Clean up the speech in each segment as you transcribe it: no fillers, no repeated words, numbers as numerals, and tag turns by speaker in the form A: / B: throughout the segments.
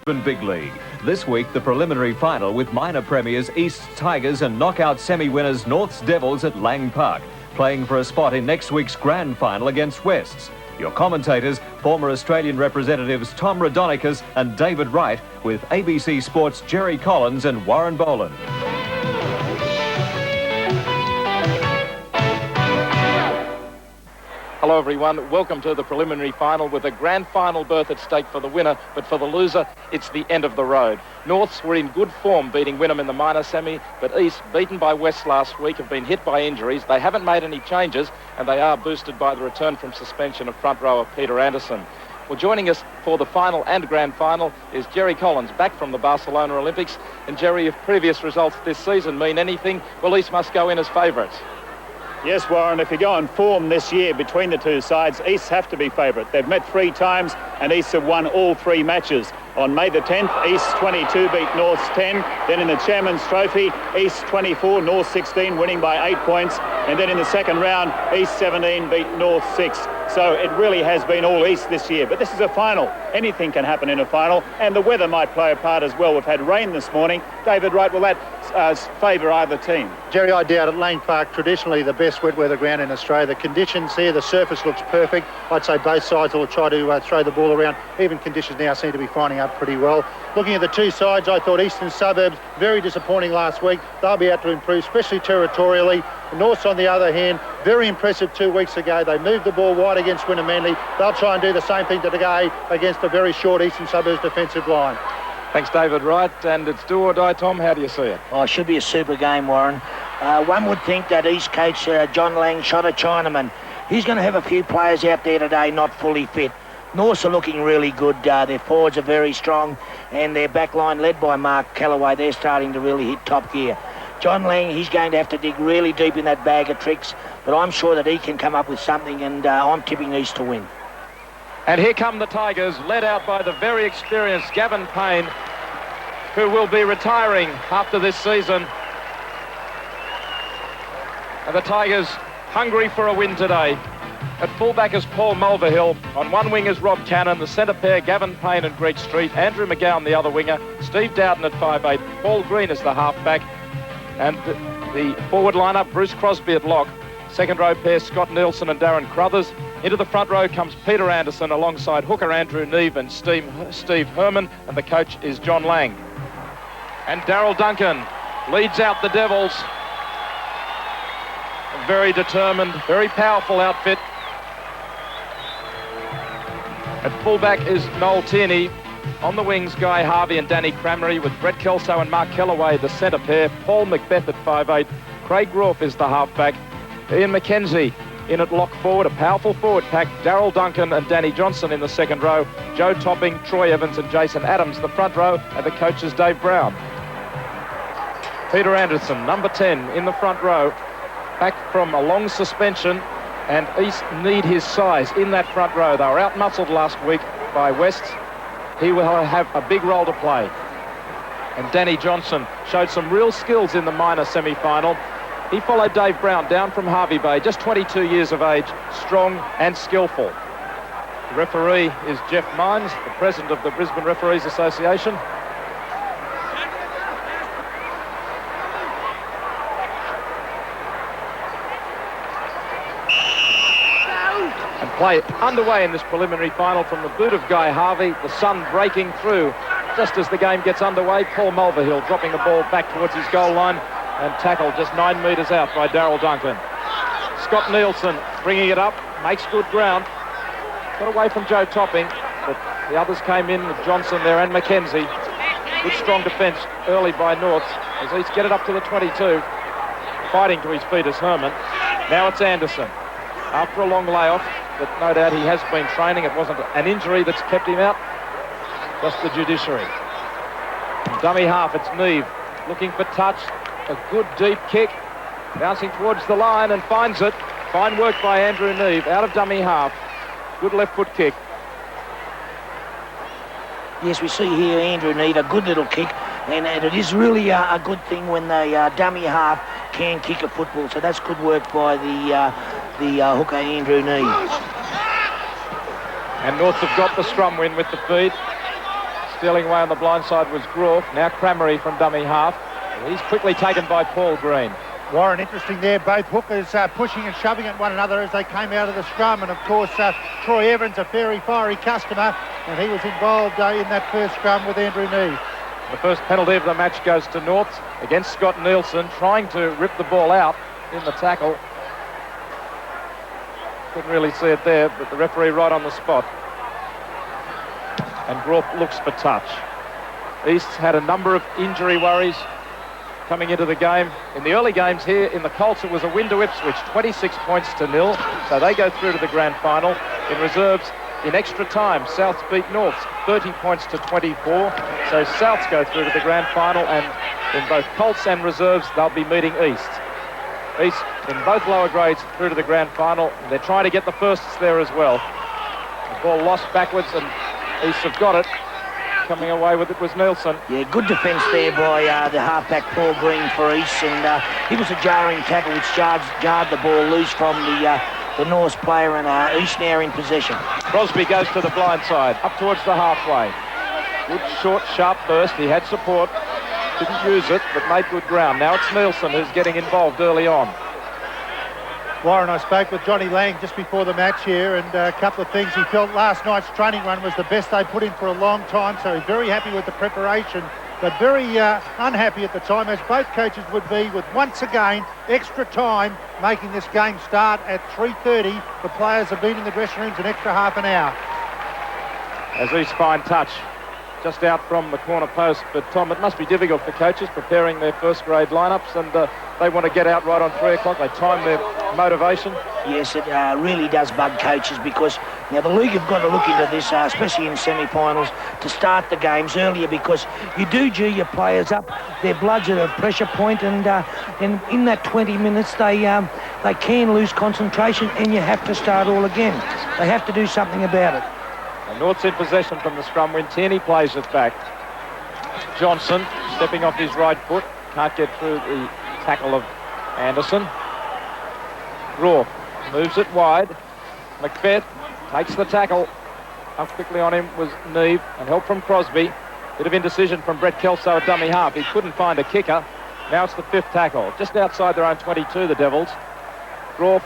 A: Brisbane Big League. This week, the preliminary final with minor premiers East's Tigers and knockout semi-winners North's Devils at Lang Park, playing for a spot in next week's grand final against West's. Your commentators, former Australian representatives Tom Radonicus and David Wright, with ABC Sports' Jerry Collins and Warren Boland.
B: Hello everyone, welcome to the preliminary final with a grand final berth at stake for the winner, but for the loser, it's the end of the road. Norths were in good form beating Wynnum in the minor semi, but East, beaten by West last week, have been hit by injuries. They haven't made any changes, and they are boosted by the return from suspension of front rower Peter Anderson. Well, joining us for the final and grand final is Jerry Collins, back from the Barcelona Olympics. And Jerry, if previous results this season mean anything, well, East must go in as favourites.
C: Yes, Warren, if you go on form this year between the two sides, East have to be favourite. They've met 3 times and East have won all 3 matches. On May the 10th, East 22 beat North's 10. Then in the Chairman's Trophy, East 24, North 16, winning by 8 points. And then in the second round, East 17 beat North 6. So it really has been all East this year. But this is a final. Anything can happen in a final. And the weather might play a part as well. We've had rain this morning. David Wright, will that favour either team?
D: Jerry, I doubt it. Lang Park, traditionally the best wet weather ground in Australia. The conditions here, the surface looks perfect. I'd say both sides will try to throw the ball around. Even conditions now seem to be finding up pretty well. Looking at the two sides, I thought Eastern Suburbs, very disappointing last week. They'll be out to improve, especially territorially. Norths, on the other hand, very impressive 2 weeks ago. They moved the ball wide against Wynnum Manly. They'll try and do the same thing today against a very short Eastern Suburbs defensive line.
B: Thanks, David Wright. And it's do or die, Tom. How do you see it?
E: Oh, it should be a super game, Warren. One would think that East coach John Lang shot a Chinaman. He's going to have a few players out there today not fully fit. Norths are looking really good. Their forwards are very strong, and their back line, led by Mark Callaway, they're starting to really hit top gear. John Lang, he's going to have to dig really deep in that bag of tricks, but I'm sure that he can come up with something, and I'm tipping East to win.
B: And here come the Tigers, led out by the very experienced Gavin Payne, who will be retiring after this season. And the Tigers hungry for a win today. At fullback is Paul Mulvihill. On one wing is Rob Cannon. The centre pair, Gavin Payne and Greg Street. Andrew McGowan, the other winger. Steve Dowden at 5'8". Paul Green is the halfback. And the forward lineup, Bruce Crosby at lock. Second row pair, Scott Nielsen and Darren Crothers. Into the front row comes Peter Anderson alongside hooker Andrew Neve and Steve Herman. And the coach is John Lang. And Daryl Duncan leads out the Devils. A very determined, very powerful outfit. At fullback is Noel Tierney. On the wings, Guy Harvey and Danny Cramery, with Brett Kelso and Mark Kellaway, the centre pair. Paul Macbeth at 5'8". Craig Rourke is the halfback. Ian McKenzie in at lock forward, a powerful forward pack. Daryl Duncan and Danny Johnson in the second row. Joe Topping, Troy Evans and Jason Adams the front row, and the coach is Dave Brown. Peter Anderson, number 10, in the front row, back from a long suspension, and East need his size in that front row. They were out-muscled last week by West. He will have a big role to play. And Danny Johnson showed some real skills in the minor semi-final. He followed Dave Brown down from Harvey Bay, just 22 years of age, strong and skillful. The referee is Jeff Mines, the president of the Brisbane Referees Association. Play underway in this preliminary final from the boot of Guy Harvey. The sun breaking through just as the game gets underway. Paul Mulvihill dropping the ball back towards his goal line and tackled just 9 metres out by Daryl Duncan. Scott Nielsen bringing it up, makes good ground. Got away from Joe Topping, but the others came in with Johnson there and McKenzie. Good strong defence early by North as East get it up to the 22. Fighting to his feet is Herman. Now it's Anderson. After a long layoff, but no doubt he has been training. It wasn't an injury that's kept him out, just the judiciary. Dummy half, it's Neve looking for touch. A good deep kick, bouncing towards the line and finds it. Fine work by Andrew Neve out of dummy half. Good left foot kick.
E: Yes, we see here Andrew Neve, a good little kick, and it is really a good thing when the dummy half can kick a football. So that's good work by the hooker Andrew Neve.
B: And North have got the scrum win with the feed. Stealing away on the blind side was Groff. Now Crammery from dummy half. He's quickly taken by Paul Green.
D: Warren, interesting there. Both hookers pushing and shoving at one another as they came out of the scrum. And, of course, Troy Evans, a very fiery customer, and he was involved in that first scrum with Andrew Neave.
B: The first penalty of the match goes to North against Scott Nielsen, trying to rip the ball out in the tackle. Couldn't really see it there, but the referee right on the spot. And Groff looks for touch. East had a number of injury worries coming into the game. In the early games here in the Colts, it was a win to Ipswich, 26 points to 0. So they go through to the grand final. In reserves, in extra time, South beat Norths 30 points to 24. So Souths go through to the grand final, and in both Colts and reserves, they'll be meeting East. East in both lower grades through to the grand final. They're trying to get the firsts there as well. The ball lost backwards, and East have got it. Coming away with it was Nielsen.
E: Yeah, good defence there by the halfback Paul Green for East, and it was a jarring tackle which jarred the ball loose from the Norths player, and East now in possession.
B: Crosby goes to the blind side, up towards the halfway. Good, short, sharp burst. He had support. Didn't use it, but made good ground. Now it's Nielsen who's getting involved early on.
D: Warren, I spoke with Johnny Lang just before the match here, and a couple of things. He felt last night's training run was the best they put in for a long time, so he's very happy with the preparation, but very unhappy at the time, as both coaches would be, with once again extra time making this game start at 3:30. The players have been in the dressing rooms an extra half an hour.
B: As East find touch just out from the corner post, but Tom, it must be difficult for coaches preparing their first grade lineups, and they want to get out right on 3 o'clock. They time their motivation.
E: Yes, it really does bug coaches, because now the league have got to look into this, especially in semi-finals, to start the games earlier, because you do G your players up, their blood's at a pressure point, and in that 20 minutes they can lose concentration, and you have to start all again. They have to do something about it.
B: And North's in possession from the scrum when Tierney plays it back. Johnson stepping off his right foot, can't get through the tackle of Anderson. Groff moves it wide. Macbeth takes the tackle. How quickly on him was Neave, and help from Crosby. Bit of indecision from Brett Kelso at dummy half. He couldn't find a kicker. Now it's the 5th tackle, just outside their own 22, the Devils. Groff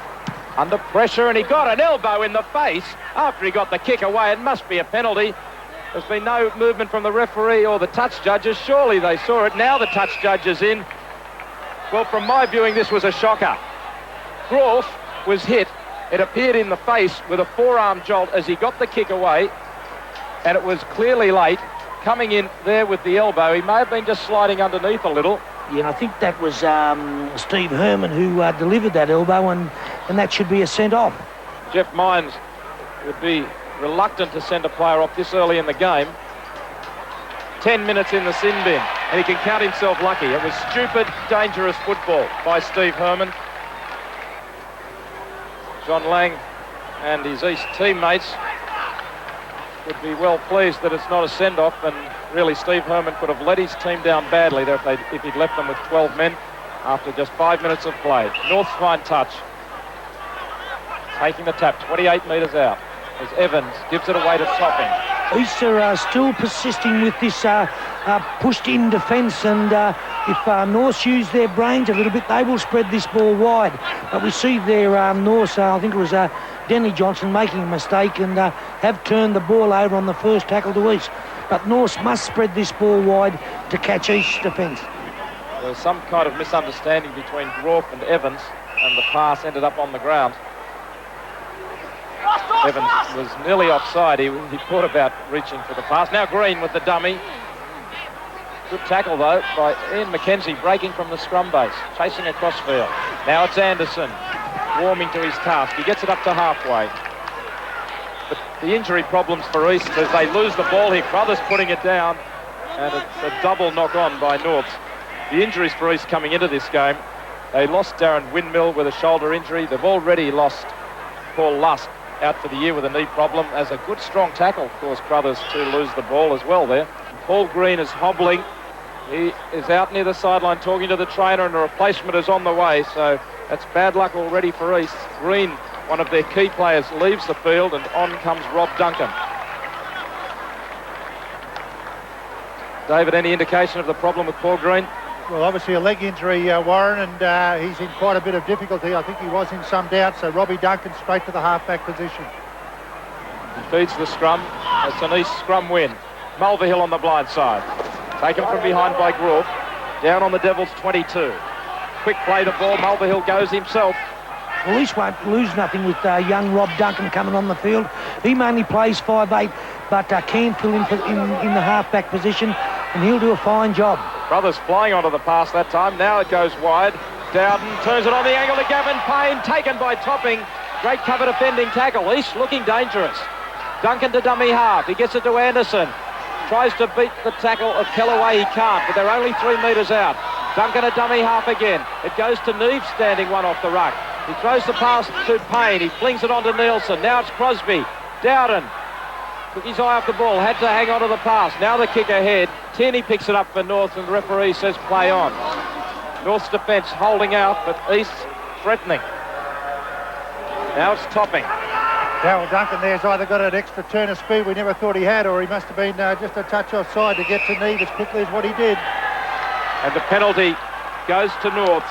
B: under pressure, and he got an elbow in the face after he got the kick away. It must be a penalty. There's been no movement from the referee or the touch judges. Surely they saw it. Now the touch judge is in. Well, from my viewing, this was a shocker. Groff was hit. It appeared in the face with a forearm jolt as he got the kick away, and it was clearly late. Coming in there with the elbow, he may have been just sliding underneath a little.
E: Yeah, and I think that was Steve Herman who delivered that elbow, and that should be a sent-off.
B: Jeff Mines would be reluctant to send a player off this early in the game. 10 minutes in the sin bin, and he can count himself lucky. It was stupid, dangerous football by Steve Herman. John Lang and his East teammates would be well pleased that it's not a send-off, and really Steve Herman could have let his team down badly there if he'd left them with 12 men after just 5 minutes of play. North's fine touch. Taking the tap 28 metres out as Evans gives it away to Topping.
E: East are still persisting with this pushed-in defence, and if North use their brains a little bit, they will spread this ball wide. But we see there North, I think it was Denny Johnson, making a mistake and have turned the ball over on the first tackle to East. But North must spread this ball wide to catch East's defence.
B: There was some kind of misunderstanding between Groff and Evans, and the pass ended up on the ground. Evans was nearly offside. He thought about reaching for the pass. Now Green with the dummy. Good tackle, though, by Ian McKenzie, breaking from the scrum base, chasing across field. Now it's Anderson, warming to his task. He gets it up to halfway. But the injury problems for East as they lose the ball here. Crothers putting it down, and it's a double knock-on by Norths. The injuries for East coming into this game. They lost Darren Windmill with a shoulder injury. They've already lost Paul Lusk out for the year with a knee problem, as a good strong tackle caused Crothers to lose the ball as well there. Paul Green is hobbling. He is out near the sideline talking to the trainer, and a replacement is on the way, so that's bad luck already for East. Green, one of their key players, leaves the field, and on comes Rob Duncan. David, any indication of the problem with Paul Green?
D: Well, obviously a leg injury, Warren, and he's in quite a bit of difficulty. I think he was in some doubt, so Robbie Duncan straight to the half-back position.
B: He feeds the scrum. It's an East scrum win. Mulvihill on the blind side. Taken from behind by Groff. Down on the Devils 22. Quick play the ball. Mulvihill goes himself.
E: Well, East won't lose nothing with young Rob Duncan coming on the field. He mainly plays 5'8", but can fill in the half-back position, and he'll do a fine job.
B: Brothers flying onto the pass that time. Now it goes wide. Dowden turns it on the angle to Gavin Payne. Taken by Topping. Great cover defending tackle. East looking dangerous. Duncan to dummy half. He gets it to Anderson. Tries to beat the tackle of Kellaway. He can't, but they're only 3 metres out. Duncan a dummy half again. It goes to Neve standing one off the ruck. He throws the pass to Payne. He flings it on to Nielsen. Now it's Crosby. Dowden took his eye off the ball. Had to hang on to the pass. Now the kick ahead. Tierney picks it up for North, and the referee says play on. North's defence holding out, but East threatening. Now it's Topping.
D: Darryl Duncan there's either got an extra turn of speed we never thought he had, or he must have been just a touch offside to get to Neve as quickly as what he did.
B: And the penalty goes to Norths.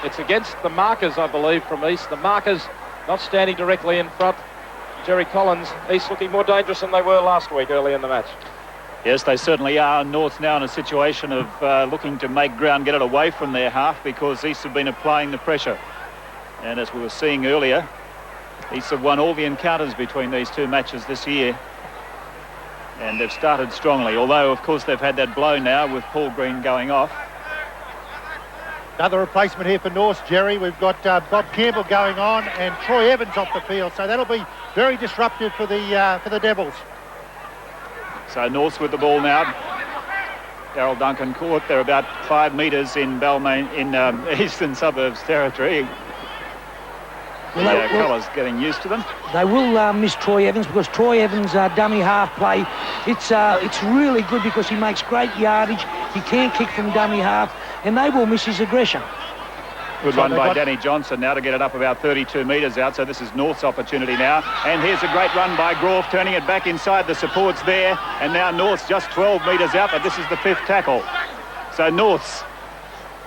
B: It's against the markers, I believe, from East. The markers not standing directly in front. Jerry Collins, East looking more dangerous than they were last week early in the match.
C: Yes, they certainly are. North now in a situation of looking to make ground, get it away from their half, because East have been applying the pressure. And as we were seeing earlier, East have won all the encounters between these two matches this year. And they've started strongly, although, of course, they've had that blow now with Paul Green going off.
D: Another replacement here for North, Jerry. We've got Bob Campbell going on and Troy Evans off the field, so that'll be very disruptive for the Devils.
C: So North's with the ball now. Darryl Duncan caught. They're about 5 metres in Balmain in Eastern Suburbs territory. Colours getting used to them.
E: They will miss Troy Evans, because Troy Evans' dummy half play, it's really good because he makes great yardage. He can kick from dummy half, and they will miss his aggression.
C: Good run by Danny Johnson now to get it up about 32 metres out, so this is North's opportunity now. And here's a great run by Groff, turning it back inside the supports there, and now North's just 12 metres out, but this is the 5th tackle. So North's,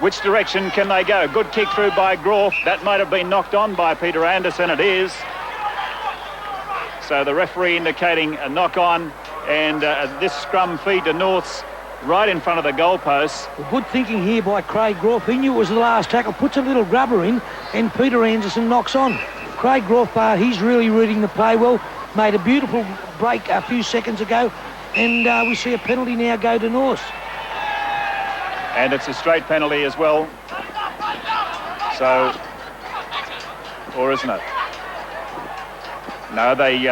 C: which direction can they go? Good kick through by Groff. That might have been knocked on by Peter Anderson. It is. So the referee indicating a knock on, and this scrum feed to North's right in front of the goalposts.
E: Well, good thinking here by Craig Groff. He knew it was the last tackle, puts a little grubber in, and Peter Anderson knocks on. Craig Groff, he's really reading the play well. Made a beautiful break a few seconds ago, and we see a penalty now go to North.
C: And it's a straight penalty as well. So, or isn't it? No, they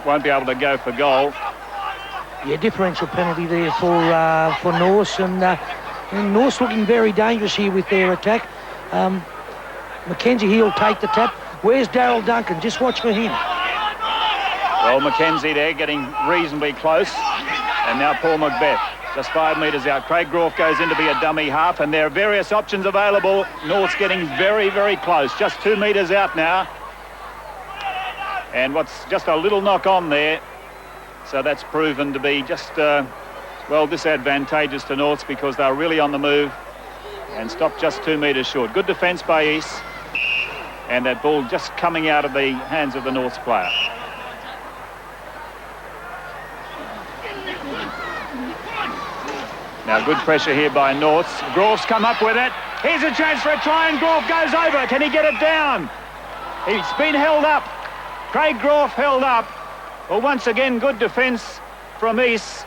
C: won't be able to go for goal.
E: Yeah, differential penalty there for North, and North's looking very dangerous here with their attack. Mackenzie, he'll take the tap. Where's Darryl Duncan? Just watch for him.
C: Well, Mackenzie there getting reasonably close, and now Paul Macbeth. Just 5 metres out. Craig Groff goes in to be a dummy half, and there are various options available. North's getting very, very close. Just 2 metres out now. And what's just a little knock on there. So that's proven to be just, well, disadvantageous to North's, because they're really on the move and stopped just 2 metres short. Good defence by East. And that ball just coming out of the hands of the North's player. Now good pressure here by Norths. Groff's come up with it. Here's a chance for a try, and Groff goes over. Can he get it down? He's been held up. Craig Groff held up. Well, once again, good defence from East.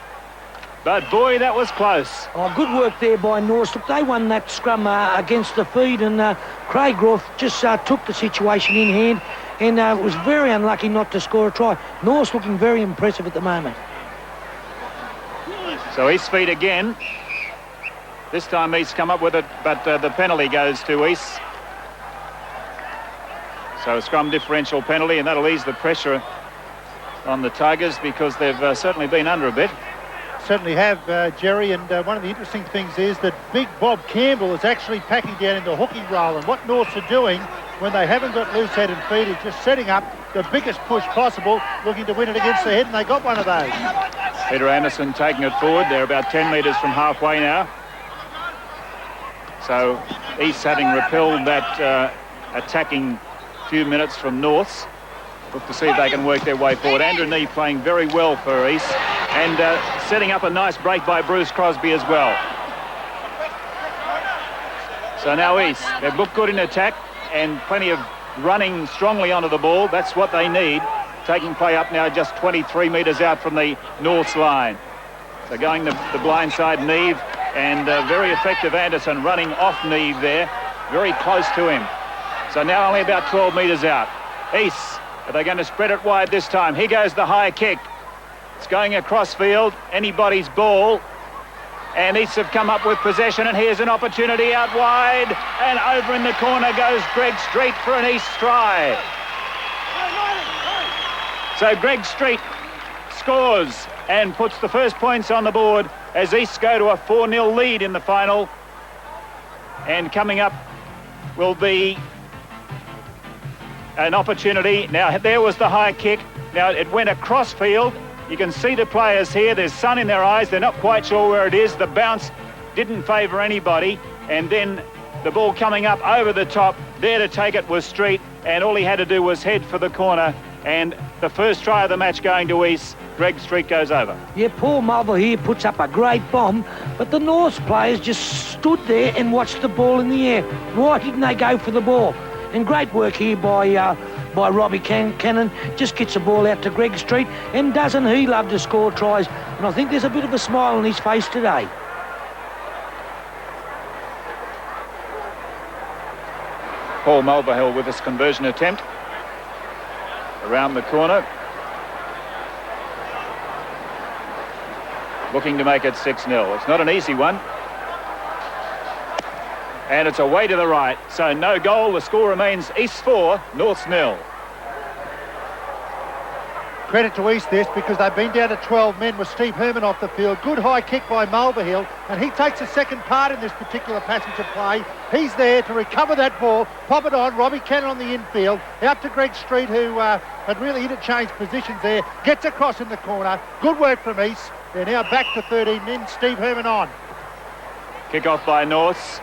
C: But boy, that was close.
E: Oh, good work there by North. Look, they won that scrum against the feed, and Craig Groff just took the situation in hand, and was very unlucky not to score a try. North's looking very impressive at the moment.
C: So East feed again. This time East come up with it, but the penalty goes to East. So a scrum differential penalty, and that'll ease the pressure on the Tigers, because they've certainly been under a bit.
D: Certainly have, Jerry, and one of the interesting things is that big Bob Campbell is actually packing down in the hooking role, and what Norths are doing when they haven't got loose head and feet is just setting up the biggest push possible, looking to win it against the head, and they got one of those.
C: Peter Anderson taking it forward. They're about 10 metres from halfway now. So East, having repelled that attacking few minutes from Norths, look to see if they can work their way forward. Andrew Nee playing very well for East, and setting up a nice break by Bruce Crosby as well. So now East, they've looked good in attack and plenty of running strongly onto the ball. That's what they need. Taking play up now just 23 metres out from the North's line. So going the blind side, Neve, and very effective Anderson running off Neve there, very close to him. So now only about 12 metres out. East, are they going to spread it wide this time? Here goes the high kick. It's going across field, anybody's ball. And East have come up with possession, and here's an opportunity out wide. And over in the corner goes Greg Street for an East try. So Greg Street scores and puts the first points on the board as East go to a 4-0 lead in the final. And coming up will be an opportunity. Now, there was the high kick. Now, it went across field. You can see the players here. There's sun in their eyes. They're not quite sure where it is. The bounce didn't favour anybody. And then the ball coming up over the top. There to take it was Street. And all he had to do was head for the corner. And the first try of the match going to East. Greg Street goes over.
E: Yeah, Paul Mulver here puts up a great bomb, but the North's players just stood there and watched the ball in the air. Why didn't they go for the ball? And great work here by Robbie Cannon. Just gets the ball out to Greg Street, and doesn't he love to score tries? And I think there's a bit of a smile on his face today.
C: Paul Mulverhill with his conversion attempt. Around the corner. Looking to make it 6-0. It's not an easy one. And it's away to the right. So no goal. The score remains East 4, Norths 0.
D: Credit to East this, because they've been down to 12 men with Steve Herman off the field. Good high kick by Mulverhill, and he takes a second part in this particular passage of play. He's there to recover that ball, pop it on. Robbie Cannon on the infield, out to Greg Street, who had really interchanged positions there. Gets across in the corner. Good work from East. They're now back to 13 men. Steve Herman on.
C: Kick off by Norths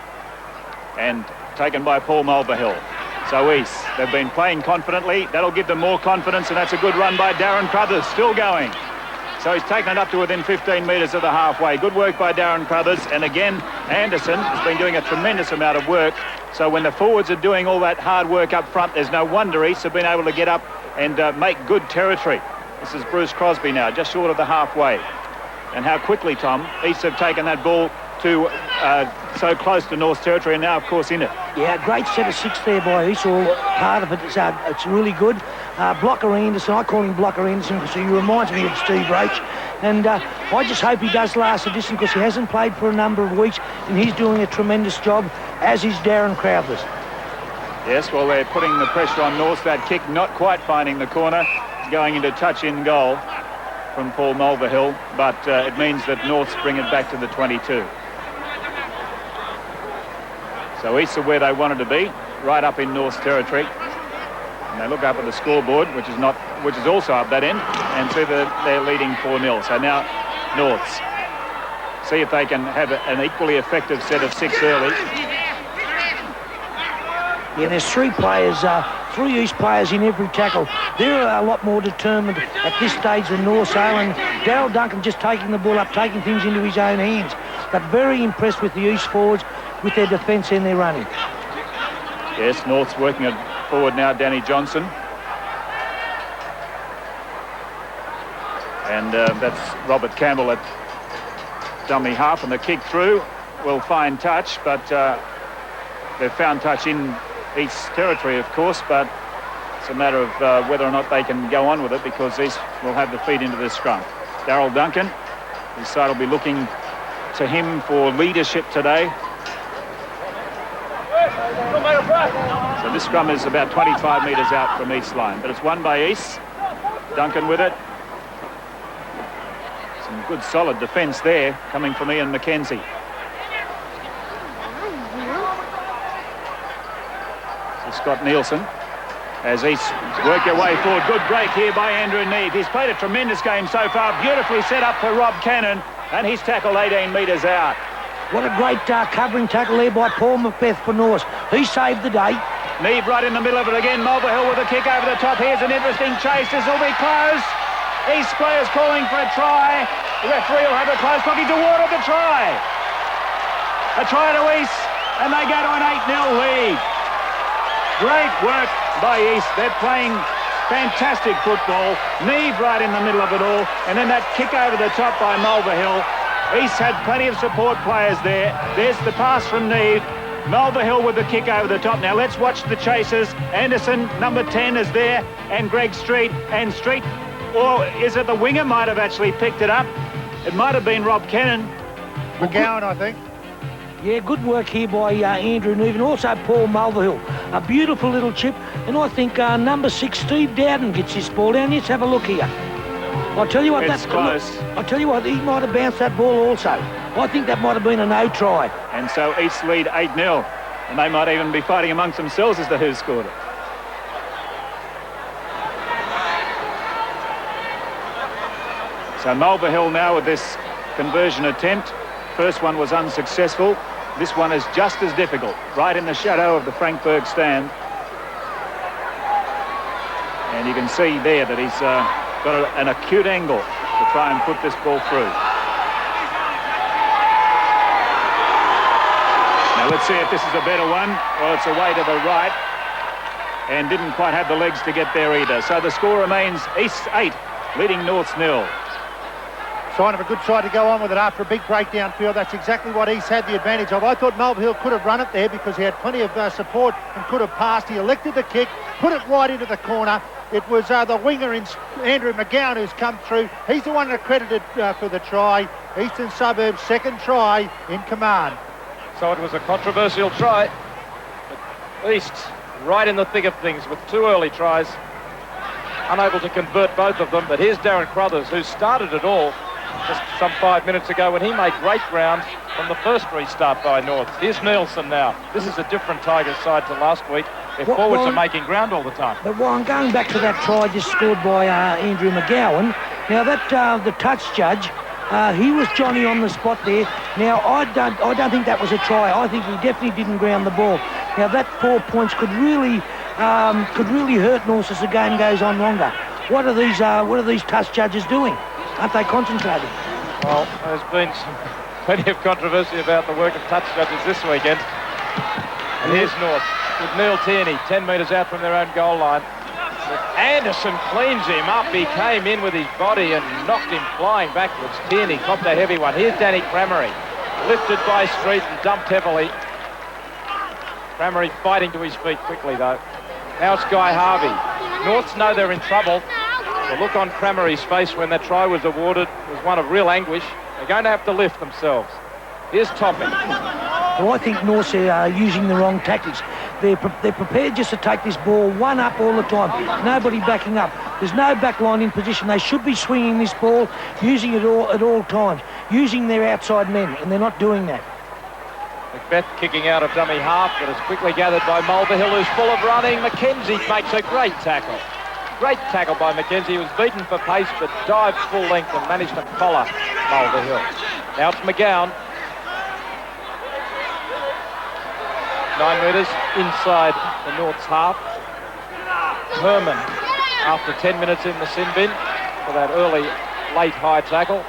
C: and taken by Paul Mulverhill. So East, they've been playing confidently. That'll give them more confidence, and that's a good run by Darren Crothers, still going. So he's taken it up to within 15 metres of the halfway. Good work by Darren Crothers, and again, Anderson has been doing a tremendous amount of work. So when the forwards are doing all that hard work up front, there's no wonder East have been able to get up and make good territory. This is Bruce Crosby now, just short of the halfway. And how quickly, Tom, East have taken that ball to so close to North's territory, and now, of course, in it.
E: Yeah, great set of six there by East. All part of it. It's really good. Blocker Anderson, I call him Blocker Anderson because he reminds me of Steve Roach. And I just hope he does last the distance, because he hasn't played for a number of weeks, and he's doing a tremendous job, as is Darren Crowthers.
C: Yes, well, they're putting the pressure on North. That kick not quite finding the corner, going into touch-in goal from Paul Mulverhill, but it means that Norths bring it back to the 22. So East are where they wanted to be, right up in North's territory. And they look up at the scoreboard, which is also up that end, and see that they're leading 4-0. So now Norths see if they can have an equally effective set of six early.
E: Yeah, there's three East players in every tackle. They're a lot more determined at this stage than Norths are, and Darryl Duncan just taking the ball up, taking things into his own hands. But very impressed with the East forwards, with their defence and their running.
C: Yes, North's working it forward now, Danny Johnson. And that's Robert Campbell at dummy half, and the kick through will find touch, but they've found touch in East's territory, of course, but it's a matter of whether or not they can go on with it, because East will have the feed into the scrum. Darryl Duncan, his side will be looking to him for leadership today. So this scrum is about 25 metres out from East line, but it's won by East. Duncan with it. Some good solid defence there coming from Ian McKenzie. So Scott Nielsen as East work their way forward. Good break here by Andrew Neve. He's played a tremendous game so far. Beautifully set up for Rob Cannon, and he's tackled 18 metres out.
E: What a great covering tackle there by Paul Macbeth for Norse. He saved the day.
C: Neve right in the middle of it again. Mulvihill with a kick over the top. Here's an interesting chase. This will be close. East players calling for a try. The referee will have a close look. He's awarded the try. A try to East, and they go to an 8-0 lead. Great work by East. They're playing fantastic football. Neve right in the middle of it all, and then that kick over the top by Mulvihill. East had plenty of support players there. There's the pass from Neve. Mulvihill with the kick over the top. Now let's watch the chasers. Anderson, number 10, is there, and Greg Street. And Street, or is it the winger, might have actually picked it up. It might have been Rob Cannon.
D: McGowan, I think.
E: Yeah, good work here by Andrew Neve and also Paul Mulvihill. A beautiful little chip, and I think number 6, Steve Dowden, gets this ball down. Let's have a look here. I'll tell you what,
C: It's close.
E: I'll tell you what, he might have bounced that ball also. I think that might have been a no try.
C: And so East lead 8-0. And they might even be fighting amongst themselves as to who scored it. So Mulvihill now with this conversion attempt. First one was unsuccessful. This one is just as difficult, right in the shadow of the Frankfurt stand. And you can see there that he's got an acute angle to try and put this ball through. Now let's see if this is a better one. Well, it's away to the right and didn't quite have the legs to get there either. So the score remains East 8, leading Norths 0.
D: Sign of a good side to go on with it after a big breakdown field. That's exactly what East had the advantage of. I thought Mulvihill could have run it there because he had plenty of support and could have passed. He elected the kick, put it right into the corner. It was the winger in Andrew McGowan who's come through. He's the one accredited for the try. Eastern Suburbs' second try in command.
B: So it was a controversial try. But East right in the thick of things with 2 early tries. Unable to convert both of them. But here's Darren Crothers, who started it all just some 5 minutes ago when he made great ground from the first restart by North. Here's Nielsen now. This is a different Tigers side to last week. Their forwards are making ground all the time.
E: But I'm going back to that try just scored by Andrew McGowan. Now that the touch judge, he was Johnny on the spot there. Now I don't think that was a try. I think he definitely didn't ground the ball. Now that 4 points could really hurt North as the game goes on longer. What are these touch judges doing? Aren't they concentrating?
B: Well, there's been plenty of controversy about the work of touch judges this weekend. And here's North with Neil Tierney, 10 metres out from their own goal line. Anderson cleans him up. He came in with his body and knocked him flying backwards. Tierney copped a heavy one. Here's Danny Cramery, lifted by Street and dumped heavily. Cramery fighting to his feet quickly, though. Now it's Guy Harvey. Norths know they're in trouble. The look on Cramery's face when that try was awarded was one of real anguish. They're going to have to lift themselves. Here's Topping.
E: Well, I think Norths are using the wrong tactics. They're prepared just to take this ball one up all the time. Nobody backing up. There's no back line in position. They should be swinging this ball, using it at all times, using their outside men, and they're not doing that.
B: Macbeth kicking out of dummy half, but is quickly gathered by Mulvihill, who's full of running. Mackenzie makes a great tackle. Great tackle by Mackenzie. He was beaten for pace, but dived full length and managed to collar Mulvihill. Now it's McGowan. 9 metres inside the North's half. Herman, after 10 minutes in the sin bin for that early, late high tackle.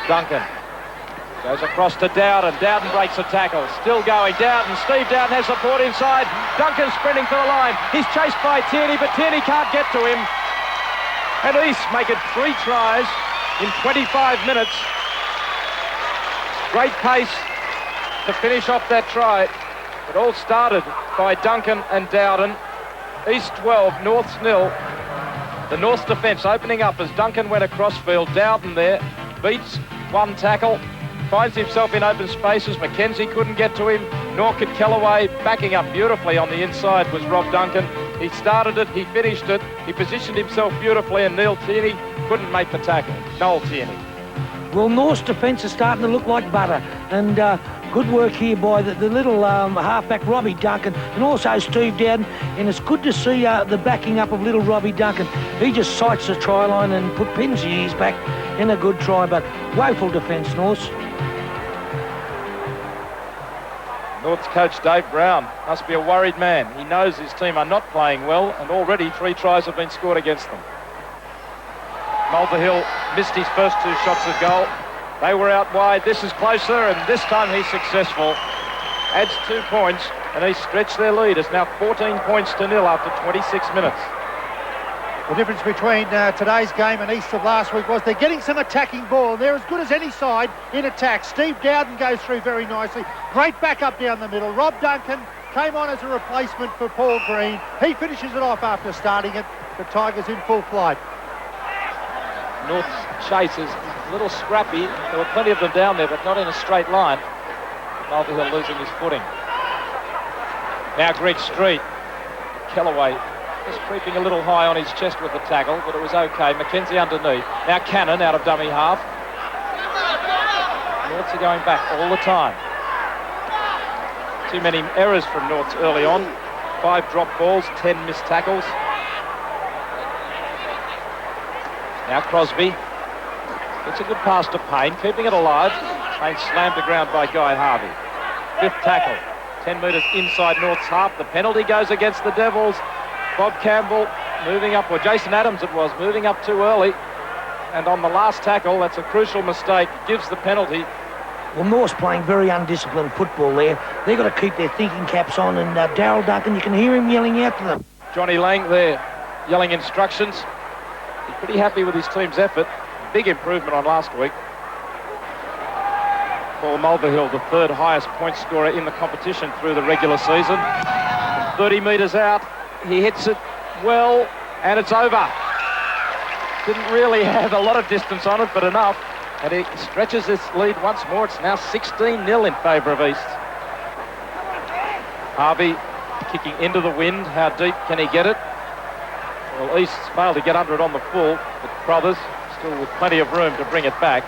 B: Duncan goes across to Dowden. Dowden breaks the tackle. Still going. Dowden. Steve Dowden has support inside. Duncan sprinting for the line. He's chased by Tierney, but Tierney can't get to him. And East make it 3 tries in 25 minutes. Great pace to finish off that try. It all started by Duncan and Dowden. East 12, Norths 0. The Norths defence opening up as Duncan went across field. Dowden there beats one tackle. Finds himself in open spaces. Mackenzie couldn't get to him, nor could Kellaway. Backing up beautifully on the inside was Rob Duncan. He started it, he finished it, he positioned himself beautifully, and Neil Tierney couldn't make the tackle. Noel Tierney.
E: Well, North's defence is starting to look like butter, and good work here by the little halfback Robbie Duncan, and also Steve Dowden, and it's good to see the backing up of little Robbie Duncan. He just sights the try line and put pins in his back in a good try, but woeful defence, North.
B: North's coach Dave Brown must be a worried man. He knows his team are not playing well, and already 3 tries have been scored against them. Mulvihill missed his first 2 shots at goal. They were out wide. This is closer, and this time he's successful. Adds 2 points, and he's stretched their lead. It's now 14 points to nil after 26 minutes.
D: The difference between today's game and East of last week was they're getting some attacking ball. They're as good as any side in attack. Steve Dowden goes through very nicely. Great backup down the middle. Rob Duncan came on as a replacement for Paul Green. He finishes it off after starting it. The Tigers in full flight.
B: North's chase is a little scrappy. There were plenty of them down there, but not in a straight line. Mulvihill losing his footing. Now Greg Street. Kellaway just creeping a little high on his chest with the tackle, but it was okay. Mackenzie underneath. Now Cannon out of dummy half. Norths are going back all the time. Too many errors from Norths early on. 5 drop balls, 10 missed tackles. Now Crosby. It's a good pass to Payne, keeping it alive. Payne slammed the ground by Guy Harvey. 5th tackle. 10 metres inside North's half. The penalty goes against the Devils. Bob Campbell moving up, or Jason Adams it was, moving up too early. And on the last tackle, that's a crucial mistake, gives the penalty.
E: Well, North's playing very undisciplined football there. They've got to keep their thinking caps on, and Darryl Duncan, you can hear him yelling out to them.
B: Johnny Lang there, yelling instructions. He's pretty happy with his team's effort. Big improvement on last week. Paul Mulvihill, the 3rd highest point scorer in the competition through the regular season. 30 metres out. He hits it well, and it's over. Didn't really have a lot of distance on it, but enough. And he stretches his lead once more. It's now 16-0 in favour of East. Harvey kicking into the wind. How deep can he get it? Well, East's failed to get under it on the full, but Crothers still with plenty of room to bring it back.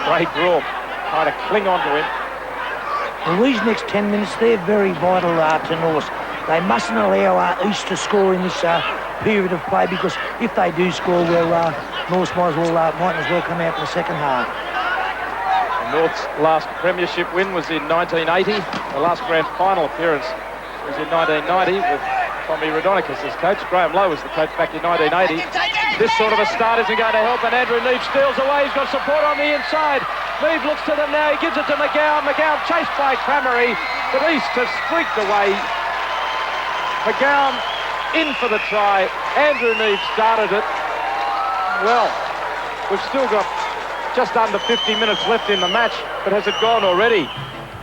B: Craig Rourke trying to cling on to him.
E: Well, these next 10 minutes, they're very vital to North. They mustn't allow East to score in this period of play, because if they do score, well, North might as well come out in the second half.
B: North's last premiership win was in 1980. The last grand final appearance was in 1990 with Tommy Radonicus as coach. Graham Lowe was the coach back in 1980. This sort of a start isn't going to help, and Andrew Neave steals away. He's got support on the inside. Neave looks to them now. He gives it to McGowan. McGowan chased by Crammery, but East has streaked away. McGowan in for the try. Andrew Neave started it. Well, we've still got just under 50 minutes left in the match, but has it gone already?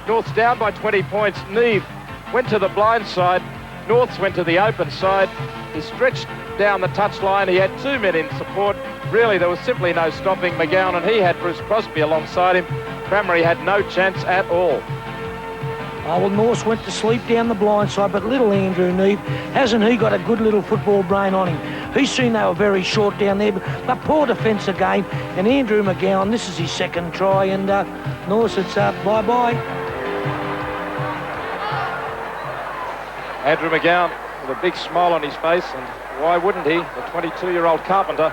B: North's down by 20 points. Neave went to the blind side. North's went to the open side. He stretched down the touchline. He had 2 men in support. Really, there was simply no stopping McGowan, and he had Bruce Crosby alongside him. Crammery had no chance at all.
E: Oh, well, North went to sleep down the blind side, but little Andrew Neave, hasn't he got a good little football brain on him? He's seen they were very short down there, but poor defence again. And Andrew McGowan, this is his 2nd try, and North, it's bye-bye.
B: Andrew McGowan with a big smile on his face, and why wouldn't he? The 22-year-old carpenter.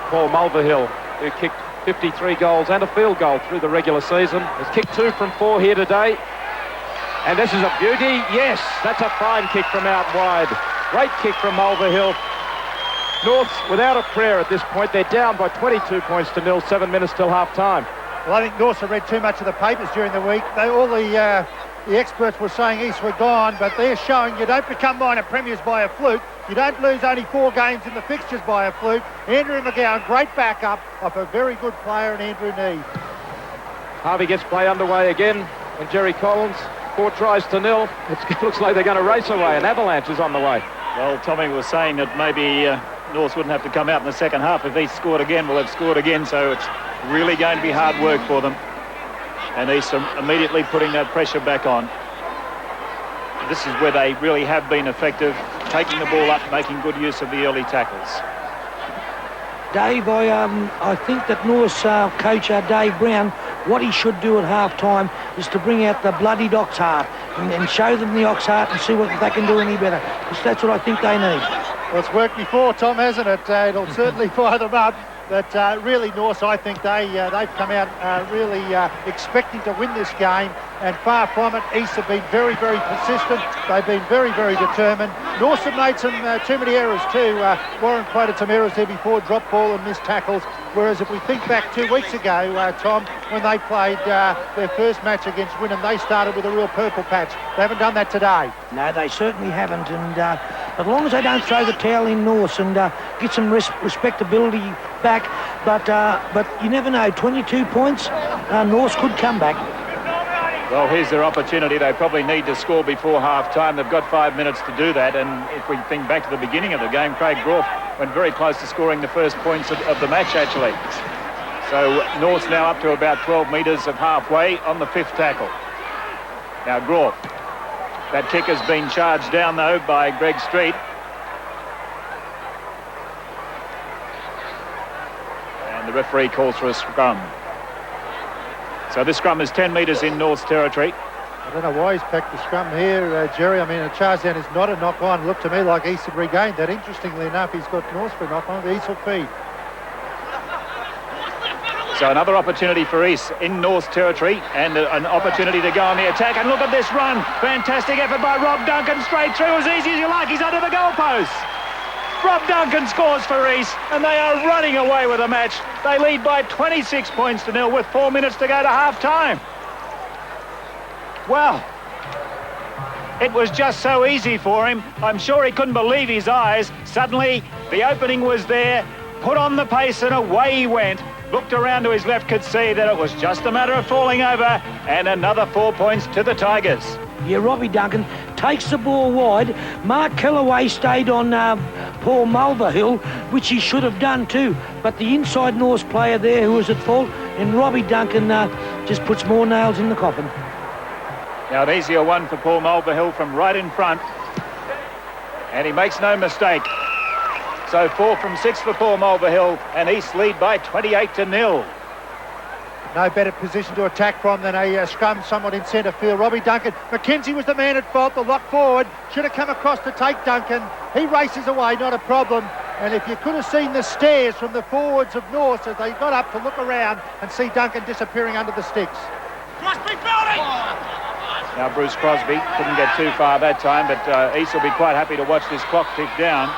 B: Paul Mulvihill, who kicked 53 goals and a field goal through the regular season, has kicked 2 from 4 here today. And this is a beauty. Yes, that's a fine kick from out wide. Great kick from Mulvihill. North's without a prayer at this point. They're down by 22 points to nil, 7 minutes till half-time.
D: Well, I think Norths have read too much of the papers during the week. All the experts were saying East were gone, but they're showing you don't become minor premiers by a fluke. You don't lose only 4 games in the fixtures by a fluke. Andrew McGowan, great backup of a very good player in Andrew Neave.
B: Harvey gets play underway again, and Jerry Collins, 4 tries to nil. It looks like they're going to race away. An avalanche is on the way.
C: Well, Tommy was saying that maybe Norths wouldn't have to come out in the second half. If East scored again, well, they've scored again, so it's really going to be hard work for them. And East are immediately putting that pressure back on. This is where they really have been effective, taking the ball up, making good use of the early tackles.
E: Dave, I think that North's coach, Dave Brown, what he should do at half-time is to bring out the bloody ox heart and show them the ox heart and see what they can do any better. Because that's what I think they need.
D: Well, it's worked before, Tom, hasn't it? It'll certainly fire them up. But really, North, I think they've come out really expecting to win this game, and far from it. East have been very, very persistent. They've been very, very determined. North have made some too many errors too. Warren quoted some errors there before, drop ball and missed tackles. Whereas if we think back 2 weeks ago, Tom, when they played their first match against Wynnum, they started with a real purple patch. They haven't done that today.
E: No, they certainly haven't. And as long as they don't throw the towel in, North, and get some respectability back, but you never know. 22 points, North could come back.
C: Well, here's their opportunity. They probably need to score before half-time. They've got 5 minutes to do that. And if we think back to the beginning of the game, Craig Groff went very close to scoring the first points of the match, actually. So North's now up to about 12 metres of halfway on the 5th tackle. Now Groff. That kick has been charged down, though, by Greg Street. And the referee calls for a scrum. So this scrum is 10 metres in North's territory.
D: I don't know why he's packed the scrum here, Jerry. I mean, a charge down is not a knock-on. Looked to me like East had regained that. Interestingly enough, he's got North for a knock-on. The East will feed.
C: So another opportunity for East in North's territory, and an opportunity to go on the attack. And look at this run. Fantastic effort by Rob Duncan, straight through as easy as you like. He's under the goalpost. Rob Duncan scores for East, and they are running away with the match. They lead by 26 points to nil with 4 minutes to go to half-time. Well, it was just so easy for him. I'm sure he couldn't believe his eyes. Suddenly, the opening was there, put on the pace, and away he went. Looked around to his left, could see that it was just a matter of falling over, and another 4 points to the Tigers.
E: Yeah, Robbie Duncan takes the ball wide. Mark Kellaway stayed on Paul Mulverhill, which he should have done too. But the inside North player there who was at fault, and Robbie Duncan just puts more nails in the coffin.
C: Now an easier one for Paul Mulverhill from right in front. And he makes no mistake. So 4 from 6 for Paul Mulverhill, and East lead by 28-0.
D: No better position to attack from than a scrum somewhat in centre field. Robbie Duncan, McKenzie was the man at fault, the lock forward, should have come across to take Duncan. He races away, not a problem. And if you could have seen the stares from the forwards of North as they got up to look around and see Duncan disappearing under the sticks.
F: Crosby building!
C: Now Bruce Crosby couldn't get too far that time, but East will be quite happy to watch this clock tick down.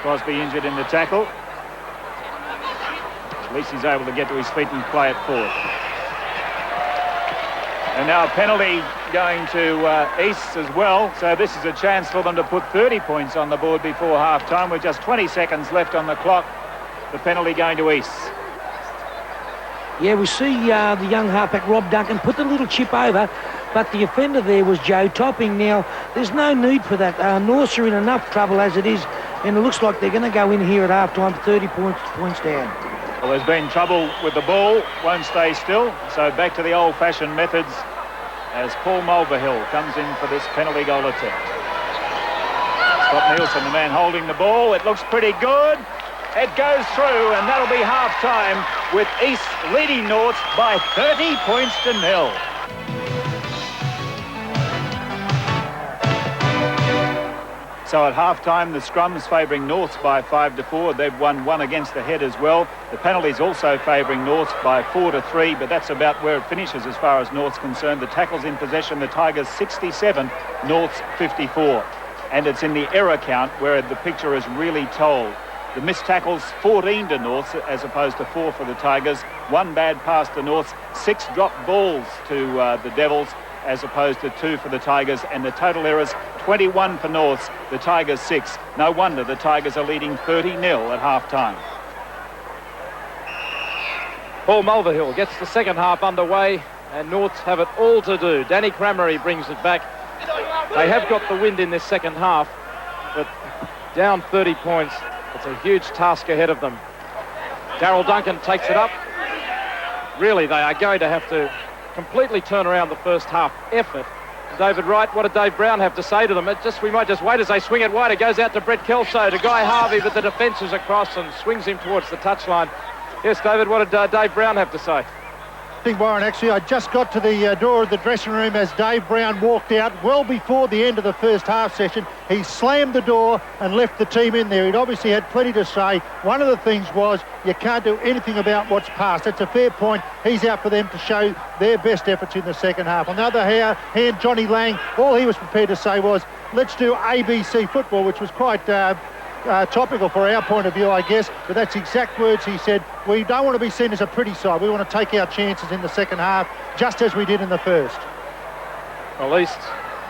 C: Crosby injured in the tackle. At least he's able to get to his feet and play it forward. And now a penalty going to East as well. So this is a chance for them to put 30 points on the board before half-time with just 20 seconds left on the clock. The penalty going to East.
E: Yeah, we see the young halfback Rob Duncan put the little chip over, but the offender there was Joe Topping. Now, there's no need for that. Norths are in enough trouble as it is, and it looks like they're going to go in here at half-time 30 points down.
C: Well, there's been trouble with the ball, won't stay still, so back to the old-fashioned methods as Paul Mulverhill comes in for this penalty goal attempt. Scott Nielsen, the man holding the ball. It looks pretty good. It goes through, and that'll be half-time with East leading North by 30 points to 0. So at half-time, the scrum's favouring Norths by 5-4. They've won 1 against the head as well. The penalty's also favouring Norths by 4-3, but that's about where it finishes as far as North's concerned. The tackles in possession, the Tigers 67, Norths 54. And it's in the error count where the picture is really told. The missed tackles, 14 to Norths as opposed to 4 for the Tigers. 1 bad pass to Norths, 6 dropped balls to the Devils as opposed to 2 for the Tigers. And the total errors, 21 for Norths, the Tigers 6. No wonder the Tigers are leading 30-0 at half-time.
B: Paul Mulverhill gets the second half underway, and Norths have it all to do. Danny Cramery brings it back. They have got the wind in this second half, but down 30 points. It's a huge task ahead of them. Darryl Duncan takes it up. Really, they are going to have to completely turn around the first half effort David Wright, what did Dave Brown have to say to them? We might just wait as they swing it wide. It goes out to Brett Kelso, to Guy Harvey, but the defence is across and swings him towards the touchline. Yes, David, what did Dave Brown have to say?
D: I think, Warren, actually, I just got to the door of the dressing room as Dave Brown walked out well before the end of the first half session. He slammed the door and left the team in there. He'd obviously had plenty to say. One of the things was you can't do anything about what's past. It's a fair point. He's out for them to show their best efforts in the second half. On the other hand, Johnny Lang, all he was prepared to say was, let's do ABC football, which was quite topical for our point of view, I guess, but that's exact words he said. We don't want to be seen as a pretty side. We want to take our chances in the second half, just as we did in the first.
B: Well, East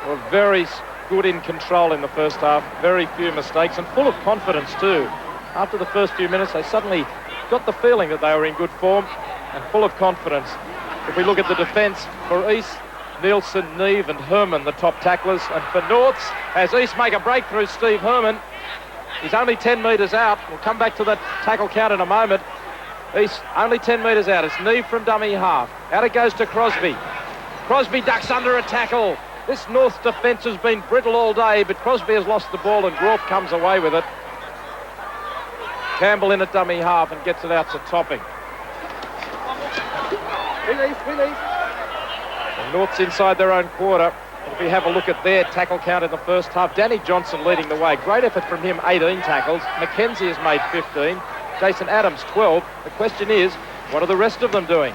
B: were very good in control in the first half, very few mistakes and full of confidence too. After the first few minutes, they suddenly got the feeling that they were in good form and full of confidence. If we look at the defence for East, Nielsen, Neve and Herman, the top tacklers, and for Norths, as East make a breakthrough, Steve Herman, he's only 10 metres out. We'll come back to that tackle count in a moment. He's only 10 metres out. It's Neve from dummy half. Out it goes to Crosby. Crosby ducks under a tackle. This North defence has been brittle all day, but Crosby has lost the ball and Groff comes away with it. Campbell in at dummy half and gets it out to Topping. The North's inside their own quarter. If we have a look at their tackle count in the first half, Danny Johnson leading the way. Great effort from him, 18 tackles. Mackenzie has made 15. Jason Adams, 12. The question is, what are the rest of them doing?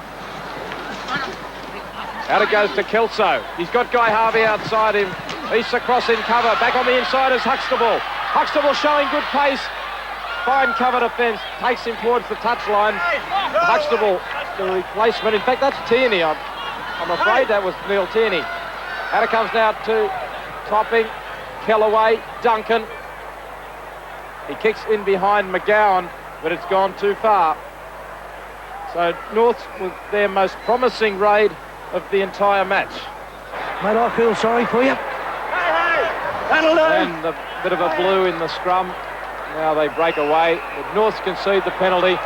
B: Out it goes to Kelso. He's got Guy Harvey outside him. East across in cover. Back on the inside is Huxtable. Huxtable showing good pace. Fine cover defence. Takes him towards the touchline. Huxtable, the replacement. In fact, that's Tierney. I'm afraid that was Neil Tierney. Out it comes now to Topping, Kellaway, Duncan. He kicks in behind McGowan, but it's gone too far. So North was their most promising raid of the entire match.
E: Mate, I feel sorry for you.
B: And a bit of a blue in the scrum. Now they break away. The North concede the penalty.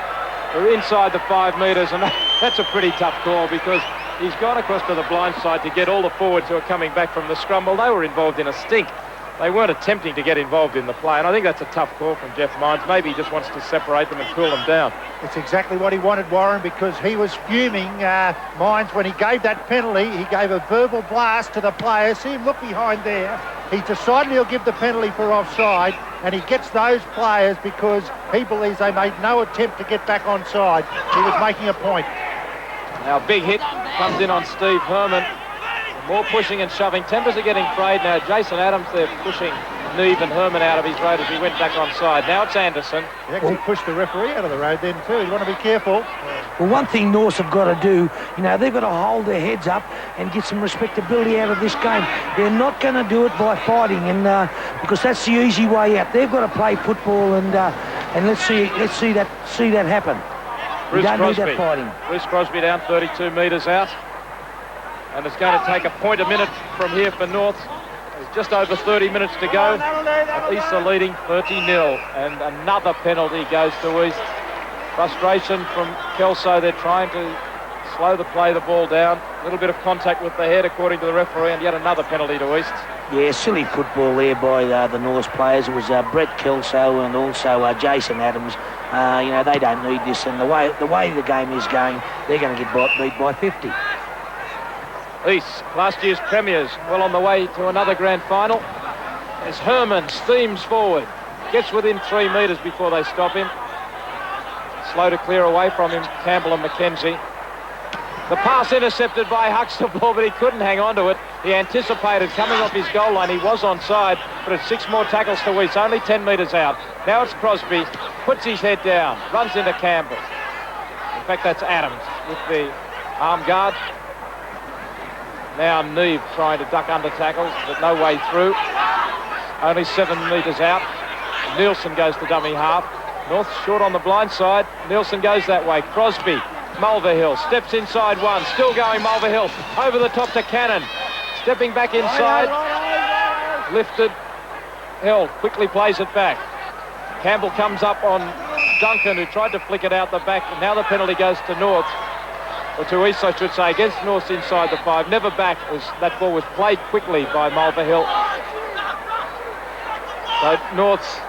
B: They're inside the 5 metres, and that's a pretty tough call because he's gone across to the blind side to get all the forwards who are coming back from the scrum. Well, they were involved in a stink. They weren't attempting to get involved in the play, and I think that's a tough call from Jeff Mines. Maybe he just wants to separate them and cool them down.
D: It's exactly what he wanted, Warren, because he was fuming, Mines, when he gave that penalty. He gave a verbal blast to the players. See him look behind there. He decided he'll give the penalty for offside, and he gets those players because he believes they made no attempt to get back onside. He was making a point.
B: Now, big hit comes in on Steve Herman. More pushing and shoving. Tempers are getting frayed now. Jason Adams, they're pushing Neve and Herman out of his road as he went back onside. Now it's Anderson.
D: He actually pushed the referee out of the road then too. You want to be careful.
E: Well, one thing North have got to do, they've got to hold their heads up and get some respectability out of this game. They're not going to do it by fighting, and because that's the easy way out. They've got to play football, and let's see that happen.
B: Bruce
E: don't
B: Crosby.
E: need that fighting.
B: Bruce Crosby down 32 metres out. And it's going to take a point a minute from here for North. There's just over 30 minutes to go. And East are leading 30-0. And another penalty goes to East. Frustration from Kelso. They're trying to slow the ball down. A little bit of contact with the head, according to the referee, and yet another penalty to East.
E: Yeah, silly football there by the North players. It was Brett Kelso and also Jason Adams. They don't need this. And the way the game is going, they're going to get beat by 50.
B: East, last year's premiers, well on the way to another grand final. As Herman steams forward, gets within 3 metres before they stop him. Slow to clear away from him, Campbell and Mackenzie. The pass intercepted by Huxtable, but he couldn't hang on to it. He anticipated coming off his goal line. He was onside, but it's 6 more tackles to East, only 10 metres out. Now it's Crosby, puts his head down, runs into Campbell. In fact, that's Adams with the arm guard. Now Neve trying to duck under tackles, but no way through. Only 7 metres out. Nielsen goes to dummy half. North short on the blind side. Nielsen goes that way. Crosby, Mulverhill, steps inside one. Still going Mulverhill. Over the top to Cannon. Stepping back inside. Lifted. Hill quickly plays it back. Campbell comes up on Duncan, who tried to flick it out the back. And now the penalty goes to North. or to East, I should say, against North's inside the 5. Never back as that ball was played quickly by Mulvihill. So North's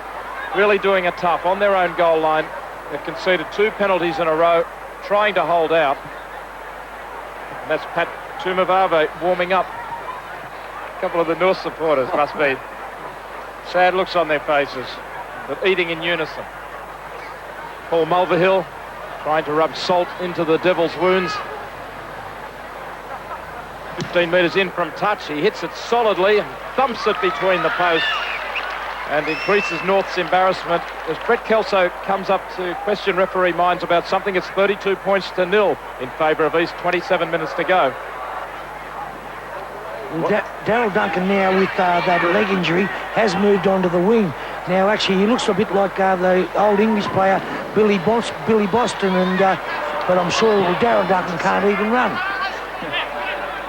B: really doing it tough on their own goal line. They've conceded 2 penalties in a row, trying to hold out. And that's Pat Tumavave warming up. A couple of the North supporters must be sad looks on their faces, but eating in unison. Paul Mulvihill trying to rub salt into the Devils' wounds. 15 metres in from touch. He hits it solidly and thumps it between the posts and increases North's embarrassment as Brett Kelso comes up to question referee minds about something. It's 32 points to 0 in favour of East, 27 minutes to go.
E: Well, Daryl Duncan now with that leg injury has moved on to the wing. Now actually he looks a bit like the old English player Billy Boston, and but I'm sure Daryl Duncan can't even run.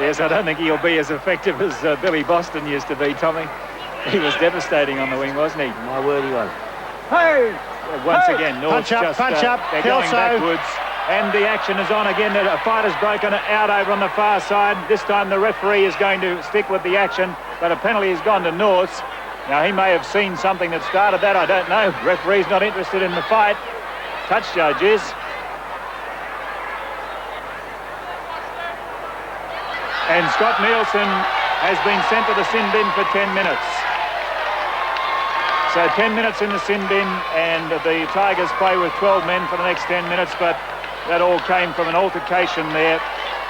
C: Yes, I don't think he'll be as effective as Billy Boston used to be, Tommy. He was devastating on the wing, wasn't he?
E: My word, he was.
C: Hey! Once again, North
D: punch up,
C: they're
D: Kelso.
C: going backwards. And the action is on again. A fight has broken out over on the far side. This time the referee is going to stick with the action, but a penalty has gone to North's. Now, he may have seen something that started that, I don't know. Referee's not interested in the fight. Touch judges. And Scott Nielsen has been sent to the sin bin for 10 minutes. So 10 minutes in the sin bin, and the Tigers play with 12 men for the next 10 minutes, but that all came from an altercation there.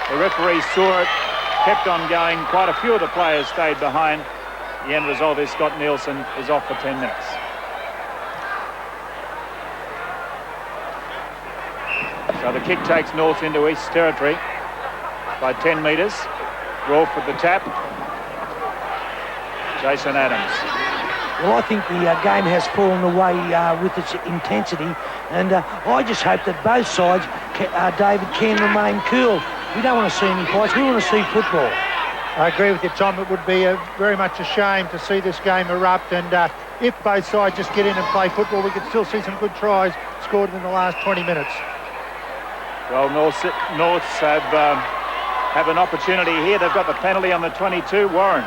C: The referee saw it, kept on going. Quite a few of the players stayed behind. The end result is Scott Nielsen is off for 10 minutes. So the kick takes North into East territory by 10 metres. Rolfe with the tap. Jason Adams.
E: Well, I think the game has fallen away with its intensity, and I just hope that both sides, David, can remain cool. We don't want to see any fights. We want to see football.
D: I agree with you, Tom. It would be very much a shame to see this game erupt, and if both sides just get in and play football, we could still see some good tries scored in the last 20 minutes.
C: Well, Norths have an opportunity here. They've got the penalty on the 22, Warren.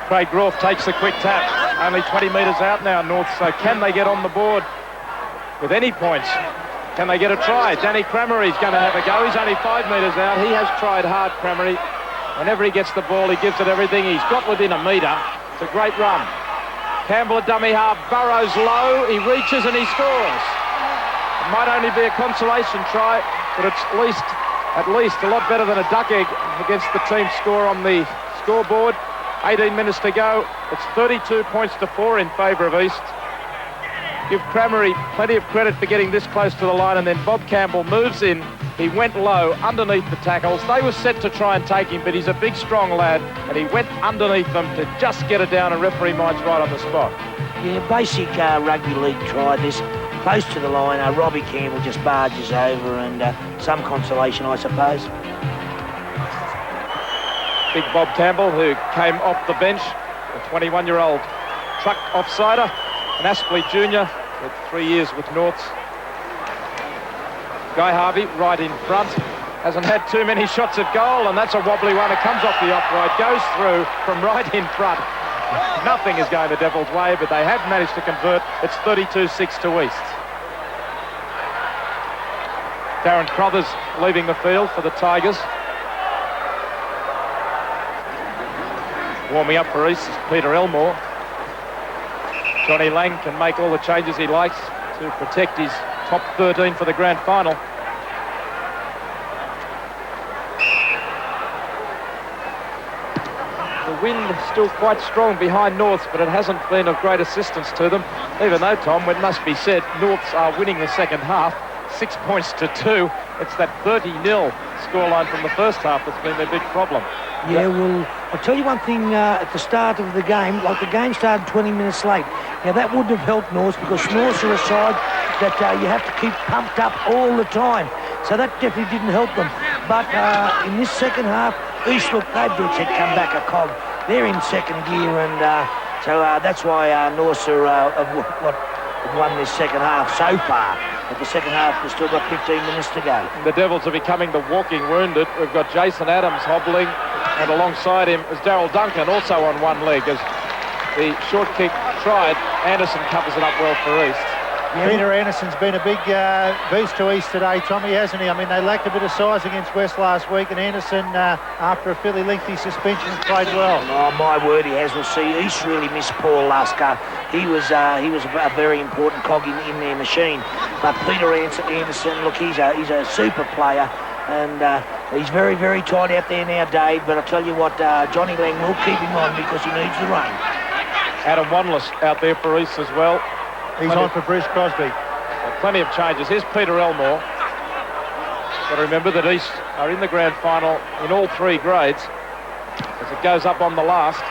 B: Craig Groff takes the quick tap. Only 20 metres out now, North, so can they get on the board with any points? Can they get a try? Danny Cramery's going to have a go. He's only 5 metres out. He has tried hard, Cramery. Whenever he gets the ball, he gives it everything. He's got within a metre. It's a great run. Campbell at dummy half, burrows low. He reaches and he scores. It might only be a consolation try, but it's at least a lot better than a duck egg against the team score on the scoreboard. 18 minutes to go. It's 32 points to 4 in favour of East. Give Cramery plenty of credit for getting this close to the line, and then Bob Campbell moves in. He went low underneath the tackles. They were set to try and take him, but he's a big, strong lad, and he went underneath them to just get it down, and referee mind's right on the spot.
E: Yeah, basic rugby league try. This close to the line. Robbie Campbell just barges over, and some consolation, I suppose.
B: Big Bob Campbell, who came off the bench, a 21-year-old truck offsider, and Aspley Jr. with 3 years with Norths. Guy Harvey right in front, hasn't had too many shots at goal, and that's a wobbly one. It comes off the upright, goes through from right in front. Nothing is going the Devils' way, but they have managed to convert. It's 32-6 to East. Darren Crothers leaving the field for the Tigers. Warming up for East is Peter Elmore. Johnny Lang can make all the changes he likes to protect his top 13 for the grand final. The wind is still quite strong behind Norths, but it hasn't been of great assistance to them. Even though, Tom, it must be said, Norths are winning the second half, 6 points to 2. It's that 30-0 scoreline from the first half that's been their big problem.
E: Yeah, well, I'll tell you one thing at the start of the game, like the game started 20 minutes late. Now, that wouldn't have helped Norths because Norths are a side that you have to keep pumped up all the time. So that definitely didn't help them. But in this second half, East, look, they've just come back a cog. They're in second gear, and so that's why Norths have won this second half so far. But the second half, we've still got 15 minutes to go.
B: The Devils are becoming the walking wounded. We've got Jason Adams hobbling, and alongside him is Darryl Duncan, also on one leg, as the short kick tried. Anderson covers it up well for East.
D: Yeah, Peter Anderson's been a big boost to East today, Tommy, hasn't he? I mean, they lacked a bit of size against West last week, and Anderson, after a fairly lengthy suspension, played well.
E: Oh, my word, he has. We'll see. East really missed Paul Lasker. He was a very important cog in their machine. But Peter Anderson, look, he's a super player, and he's very, very tight out there now, Dave. But I tell you what, Johnny Lang will keep him on because he needs the run.
B: Adam Wanless out there for East as well.
D: He's on for Bruce Crosby.
B: Plenty of changes. Here's Peter Elmore. Got to remember that East are in the grand final in all three grades as it goes up on the last.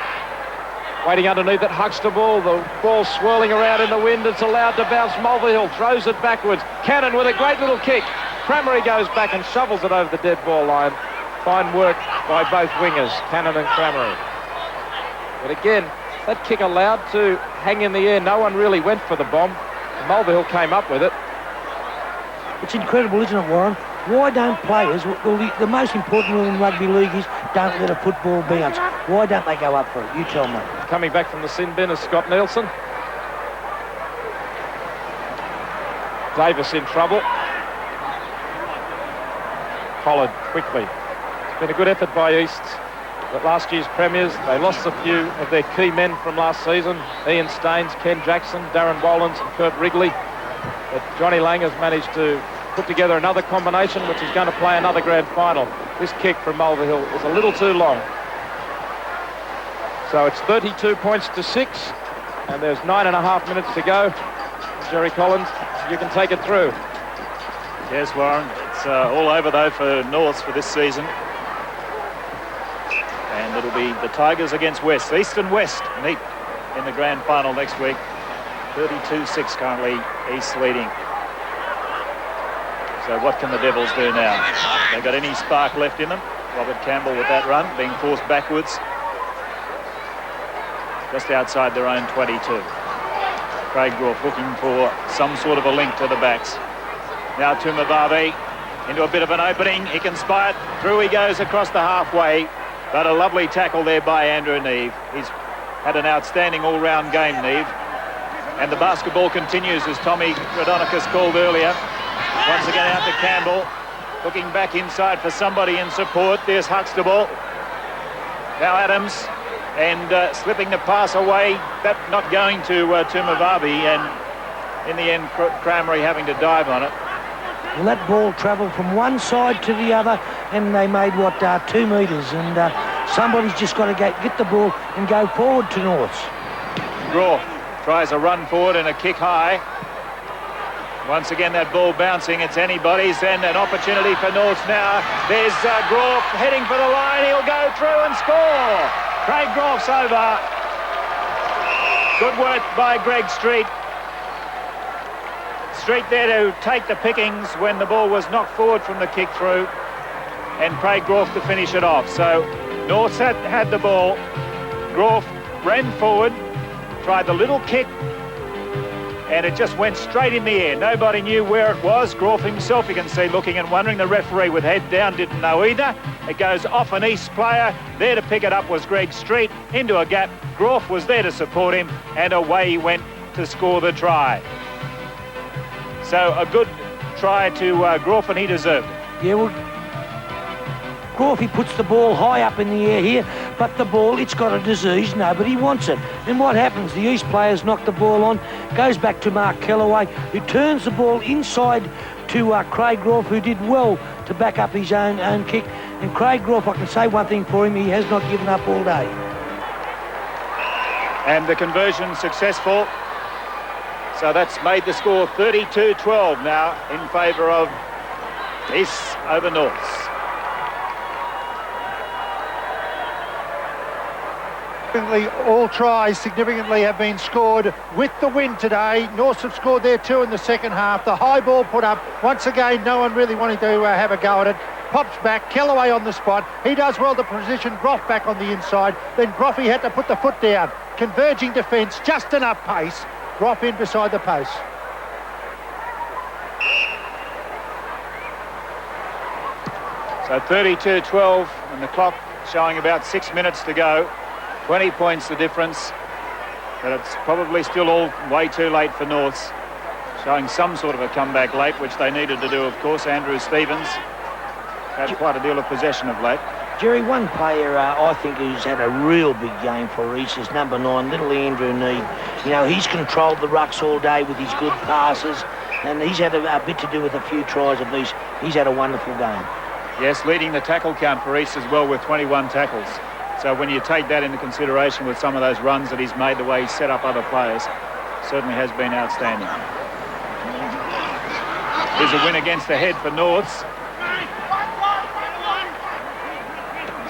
B: Waiting underneath at Huxtable. The ball swirling around in the wind. It's allowed to bounce. Mulvihill throws it backwards. Cannon with a great little kick. Cramery goes back and shovels it over the dead ball line. Fine work by both wingers, Cannon and Cramery. But again, that kick allowed to hang in the air. No one really went for the bomb. Mulvihill came up with it.
E: It's incredible, isn't it, Warren? Why don't players, well, the most important rule in rugby league is don't let a football bounce. Why don't they go up for it? You tell me.
B: Coming back from the sin bin is Scott Nielsen. Davis in trouble. Followed quickly. It's been a good effort by East. But last year's premiers, they lost a few of their key men from last season. Ian Staines, Ken Jackson, Darren Wolins and Kurt Wrigley. But Johnny Lang has managed to put together another combination which is going to play another grand final. This kick from Mulvihill is a little too long. So it's 32 points to 6 and there's 9.5 minutes to go. Jerry Collins, you can take it through.
C: Yes, Warren. It's all over, though, for Norths for this season. And it'll be the Tigers against West. East and West meet in the grand final next week. 32-6 currently, East leading. So what can the Devils do now? They got any spark left in them? Robert Campbell with that run, being forced backwards. Just outside their own 22. Craig Groff looking for some sort of a link to the backs. Now Tumavavi into a bit of an opening. He can spy it. Through he goes across the halfway. But a lovely tackle there by Andrew Neve. He's had an outstanding all-round game, Neve. And the basketball continues, as Tommy Radonicus called earlier. Once again out to Campbell. Looking back inside for somebody in support. There's Huxtable. Now Adams. And slipping the pass away. That not going to Tumavavi. And in the end, Cramery having to dive on it.
E: Well, that ball travelled from one side to the other, and they made, 2 metres. And somebody's just got to get the ball and go forward to Norths.
C: Groff tries a run forward and a kick high. Once again, that ball bouncing. It's anybody's, and an opportunity for Norths now. There's Groff heading for the line. He'll go through and score. Craig Groff's over. Good work by Greg Street. Street there to take the pickings when the ball was knocked forward from the kick through, and Craig Groff to finish it off. So Norths had the ball. Groff ran forward, tried the little kick, and it just went straight in the air. Nobody knew where it was. Groff himself, you can see, looking and wondering. The referee with head down didn't know either. It goes off an East player. There to pick it up was Greg Street into a gap. Groff was there to support him, and away he went to score the try. So a good try to Groff, and he deserved it.
E: Yeah, well, Groff, he puts the ball high up in the air here, but the ball, it's got a disease. Nobody wants it. And what happens? The East players knock the ball on, goes back to Mark Kellaway, who turns the ball inside to Craig Groff, who did well to back up his own kick. And Craig Groff, I can say one thing for him, he has not given up all day.
C: And the conversion successful. So that's made the score 32-12 now in favour of East over Norths.
D: All tries significantly have been scored with the win today. Norths have scored there too in the second half. The high ball put up. Once again, no one really wanting to have a go at it. Pops back, Kellaway on the spot. He does well to position Groff back on the inside. Then Groffy had to put the foot down. Converging defence, just enough pace. Groff in beside the post.
C: So 32-12 and the clock showing about 6 minutes to go. 20 points the difference, but it's probably still all way too late for Norths. Showing some sort of a comeback late, which they needed to do, of course. Andrew Stevens had quite a deal of possession of late.
E: Jerry, one player I think who's had a real big game for East is number 9, little Andrew Need. You know, he's controlled the rucks all day with his good passes, and he's had a bit to do with a few tries of these. He's had a wonderful game.
C: Yes, leading the tackle count for East as well with 21 tackles. So when you take that into consideration with some of those runs that he's made, the way he's set up other players, certainly has been outstanding. Here's a win against the head for Norths.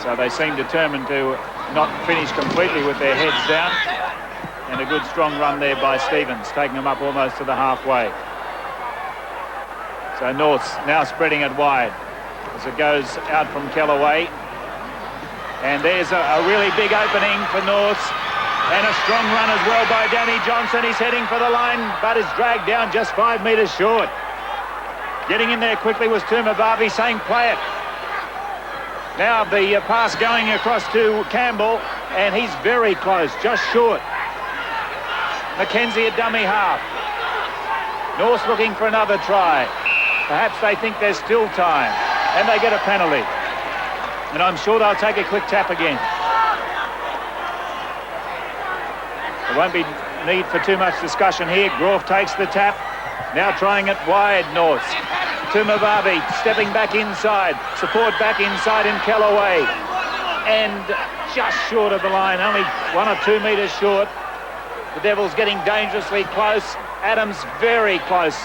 C: So they seem determined to not finish completely with their heads down. And a good strong run there by Stevens, taking them up almost to the halfway. So Norths now spreading it wide as it goes out from Kellaway. And there's a really big opening for Norths. And a strong run as well by Danny Johnson. He's heading for the line, but is dragged down just 5 metres short. Getting in there quickly was Tumabavi saying, play it. Now the pass going across to Campbell, and he's very close, just short. Mackenzie a dummy half. Norths looking for another try. Perhaps they think there's still time, and they get a penalty. And I'm sure they'll take a quick tap again. There won't be need for too much discussion here. Groff takes the tap. Now trying it wide, Norths. Tumabavi stepping back inside. Support back inside in Kellaway. And just short of the line, only 1 or 2 metres short. The Devils getting dangerously close. Adams very close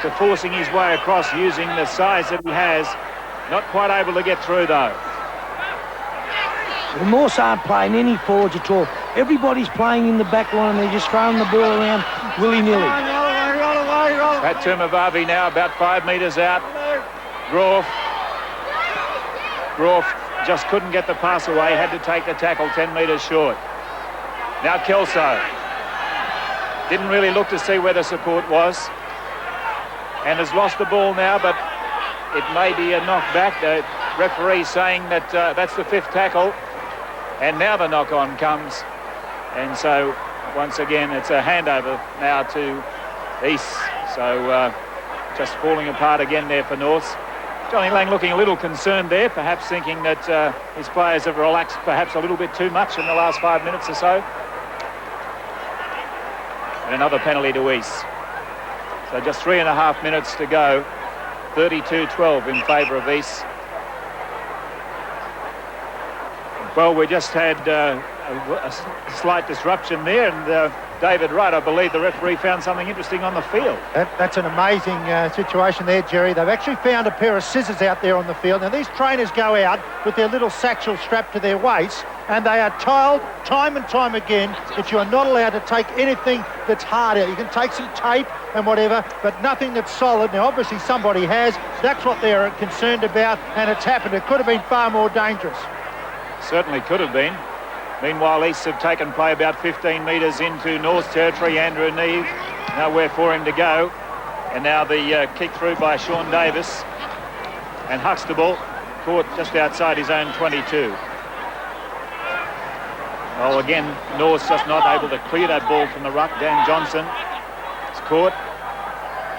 C: to forcing his way across using the size that he has. Not quite able to get through though.
E: The Norths aren't playing any forwards at all. Everybody's playing in the back line. They're just throwing the ball around willy-nilly.
C: Pat Tumabavi now about 5 metres out. Groff just couldn't get the pass away, had to take the tackle 10 metres short. Now Kelso. Didn't really look to see where the support was. And has lost the ball now, but it may be a knockback. The referee saying that that's the 5th tackle. And now the knock-on comes. And so, once again, it's a handover now to East. So, just falling apart again there for Norths. Johnny Lang looking a little concerned there, perhaps thinking that his players have relaxed perhaps a little bit too much in the last 5 minutes or so. And another penalty to East. So just 3.5 minutes to go. 32-12 in favour of East. Well, we just had a slight disruption there, and David Wright, I believe the referee found something interesting on the field.
D: That's an amazing situation there, Jerry. They've actually found a pair of scissors out there on the field. Now, these trainers go out with their little satchel strapped to their waist, and they are told time and time again that you are not allowed to take anything that's hard out. You can take some tape and whatever, but nothing that's solid. Now, obviously, somebody has. That's what they're concerned about, and it's happened. It could have been far more dangerous.
C: Certainly could have been. Meanwhile, East have taken play about 15 metres into North's territory. Andrew Neve, nowhere for him to go. And now the kick through by Sean Davis. And Huxtable caught just outside his own 22. Well, again, North's just not able to clear that ball from the ruck. Dan Johnson is caught.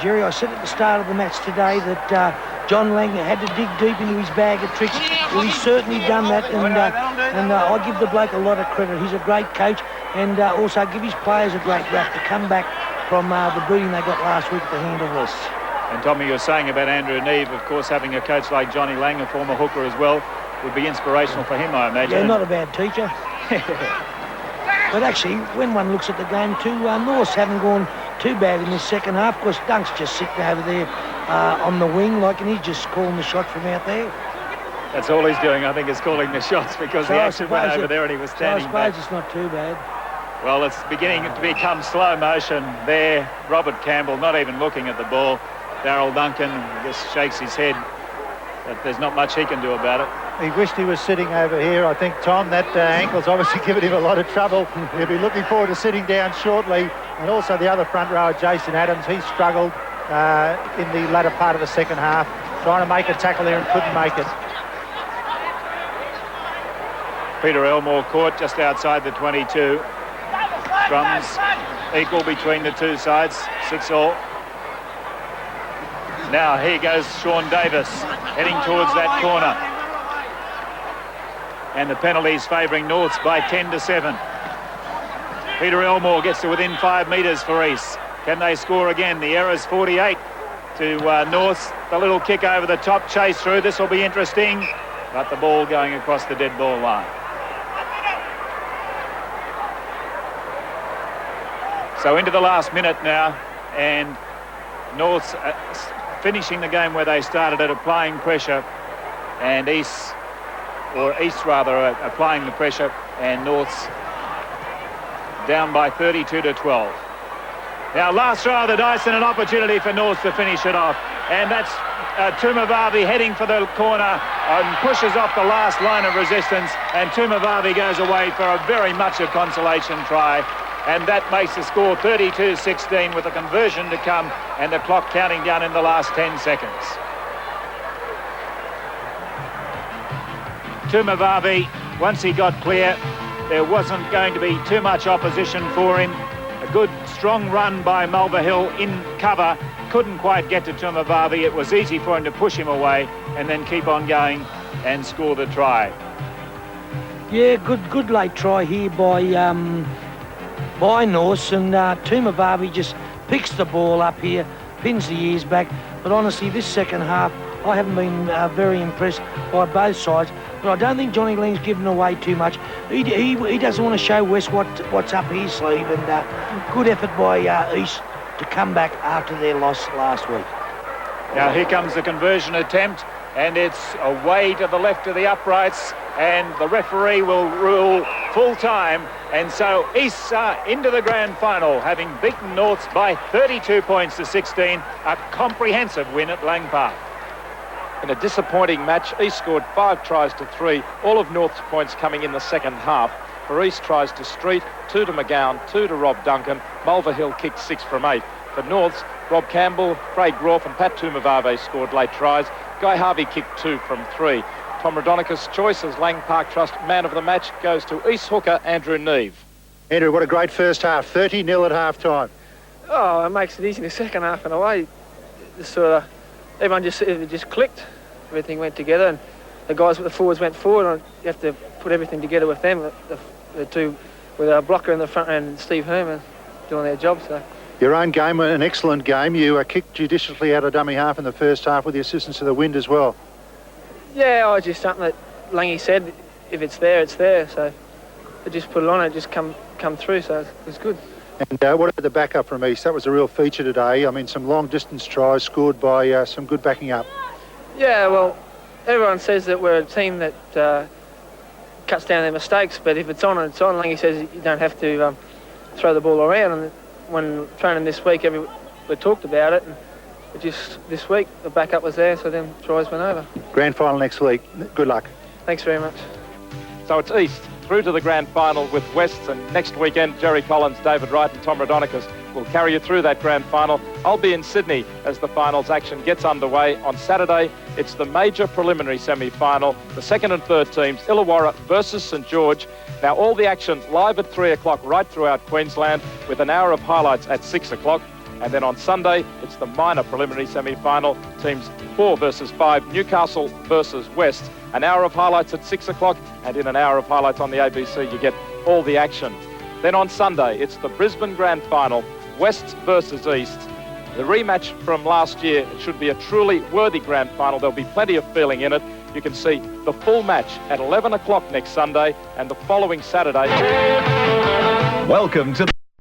E: Jerry, I said at the start of the match today that John Lang had to dig deep into his bag of tricks. Well, he's certainly done that, and I give the bloke a lot of credit. He's a great coach, and also give his players a great rap to come back from the beating they got last week at the hand of West.
C: And Tommy, you were saying about Andrew Neve, of course, having a coach like Johnny Lang, a former hooker as well, would be inspirational for him, I imagine.
E: Yeah, not a bad teacher. But actually, when one looks at the game too, Norths haven't gone too bad in this second half. Of course, Dunk's just sitting over there on the wing, and he's just calling the shots from out there.
C: That's all he's doing, I think, is calling the shots, because the action went over there and he was standing back.
E: I suppose it's not too bad.
C: Well, it's beginning to become slow motion there. Robert Campbell not even looking at the ball. Darryl Duncan just shakes his head, but there's not much he can do about it.
D: He wished he was sitting over here, I think, Tom. That ankle's obviously given him a lot of trouble. He'll be looking forward to sitting down shortly. And also the other front rower, Jason Adams, he struggled in the latter part of the second half, trying to make a tackle there and couldn't make it.
C: Peter Elmore caught just outside the 22. Drums equal between the two sides, 6-all. Now here goes Sean Davis heading towards that corner. And the penalties favouring Norths by 10-7. Peter Elmore gets to within 5 metres for East. Can they score again? The error's 48 to Norths. The little kick over the top, chase through. This will be interesting. But the ball going across the dead ball line. So into the last minute now, and Norths finishing the game where they started it, applying pressure, and East applying the pressure, and Norths down by 32-12. Now last throw of the dice and an opportunity for Norths to finish it off, and that's Tumavavi heading for the corner and pushes off the last line of resistance, and Tumavavi goes away for a very much a consolation try. And that makes the score 32-16 with a conversion to come and the clock counting down in the last 10 seconds. Tumavavi, once he got clear, there wasn't going to be too much opposition for him. A good, strong run by Mulvihill in cover. Couldn't quite get to Tumavavi. It was easy for him to push him away and then keep on going and score the try.
E: Yeah, good late try here by Norths, and Tumavavi just picks the ball up here, pins the ears back. But honestly, this second half, I haven't been very impressed by both sides. But I don't think Johnny Lang's given away too much. He doesn't want to show West what's up his sleeve, and good effort by East to come back after their loss last week.
C: Now here comes the conversion attempt, and it's away to the left of the uprights, and the referee will rule full time. And so East are into the grand final, having beaten Norths by 32 points to 16, a comprehensive win at Lang Park.
B: In a disappointing match, East scored 5 tries to 3, all of North's points coming in the second half. For East, tries to Street, 2 to McGowan, 2 to Rob Duncan. Mulvihill kicked 6 from 8. For Norths, Rob Campbell, Craig Groff and Pat Tumavave scored late tries. Guy Harvey kicked 2 from 3. Tom Rodonicus' choice as Lang Park Trust man of the match goes to East hooker Andrew Neve.
D: Andrew, what a great first half. 30-0 at half-time.
F: Oh, it makes it easy in the second half in a way. Everyone just clicked. Everything went together, and the guys with the forwards went forward, and you have to put everything together with them. The two, with our blocker in the front and Steve Herman doing their job. So.
D: Your own game, an excellent game. You kicked judiciously out of dummy half in the first half with the assistance of the wind as well.
F: Yeah, I just something that Langy said, if it's there, it's there. So I just put it on, it just come through, so it was good.
D: And what about the backup from East? That was a real feature today. I mean, some long-distance tries scored by some good backing up.
F: Yeah, well, everyone says that we're a team that cuts down their mistakes, but if it's on, it's on. Langy says you don't have to throw the ball around. And when training this week, we talked about it, and just this week the backup was there, so then tries went over.
D: Grand final next week. Good luck.
F: Thanks very much.
B: So it's East through to the grand final with Wests, and next weekend Jerry Collins, David Wright and Tom Rodonicus will carry you through that grand final. I'll be in Sydney as the finals action gets underway. On Saturday, it's the major preliminary semi-final. The second and third teams, Illawarra versus St George. Now all the action live at 3 o'clock right throughout Queensland, with an hour of highlights at 6 o'clock. And then on Sunday, it's the minor preliminary semi-final. Teams 4 versus 5, Newcastle versus West. An hour of highlights at 6 o'clock, and in an hour of highlights on the ABC, you get all the action. Then on Sunday, it's the Brisbane Grand Final, West versus East. The rematch from last year. It should be a truly worthy grand final. There'll be plenty of feeling in it. You can see the full match at 11 o'clock next Sunday and the following Saturday.
A: Welcome to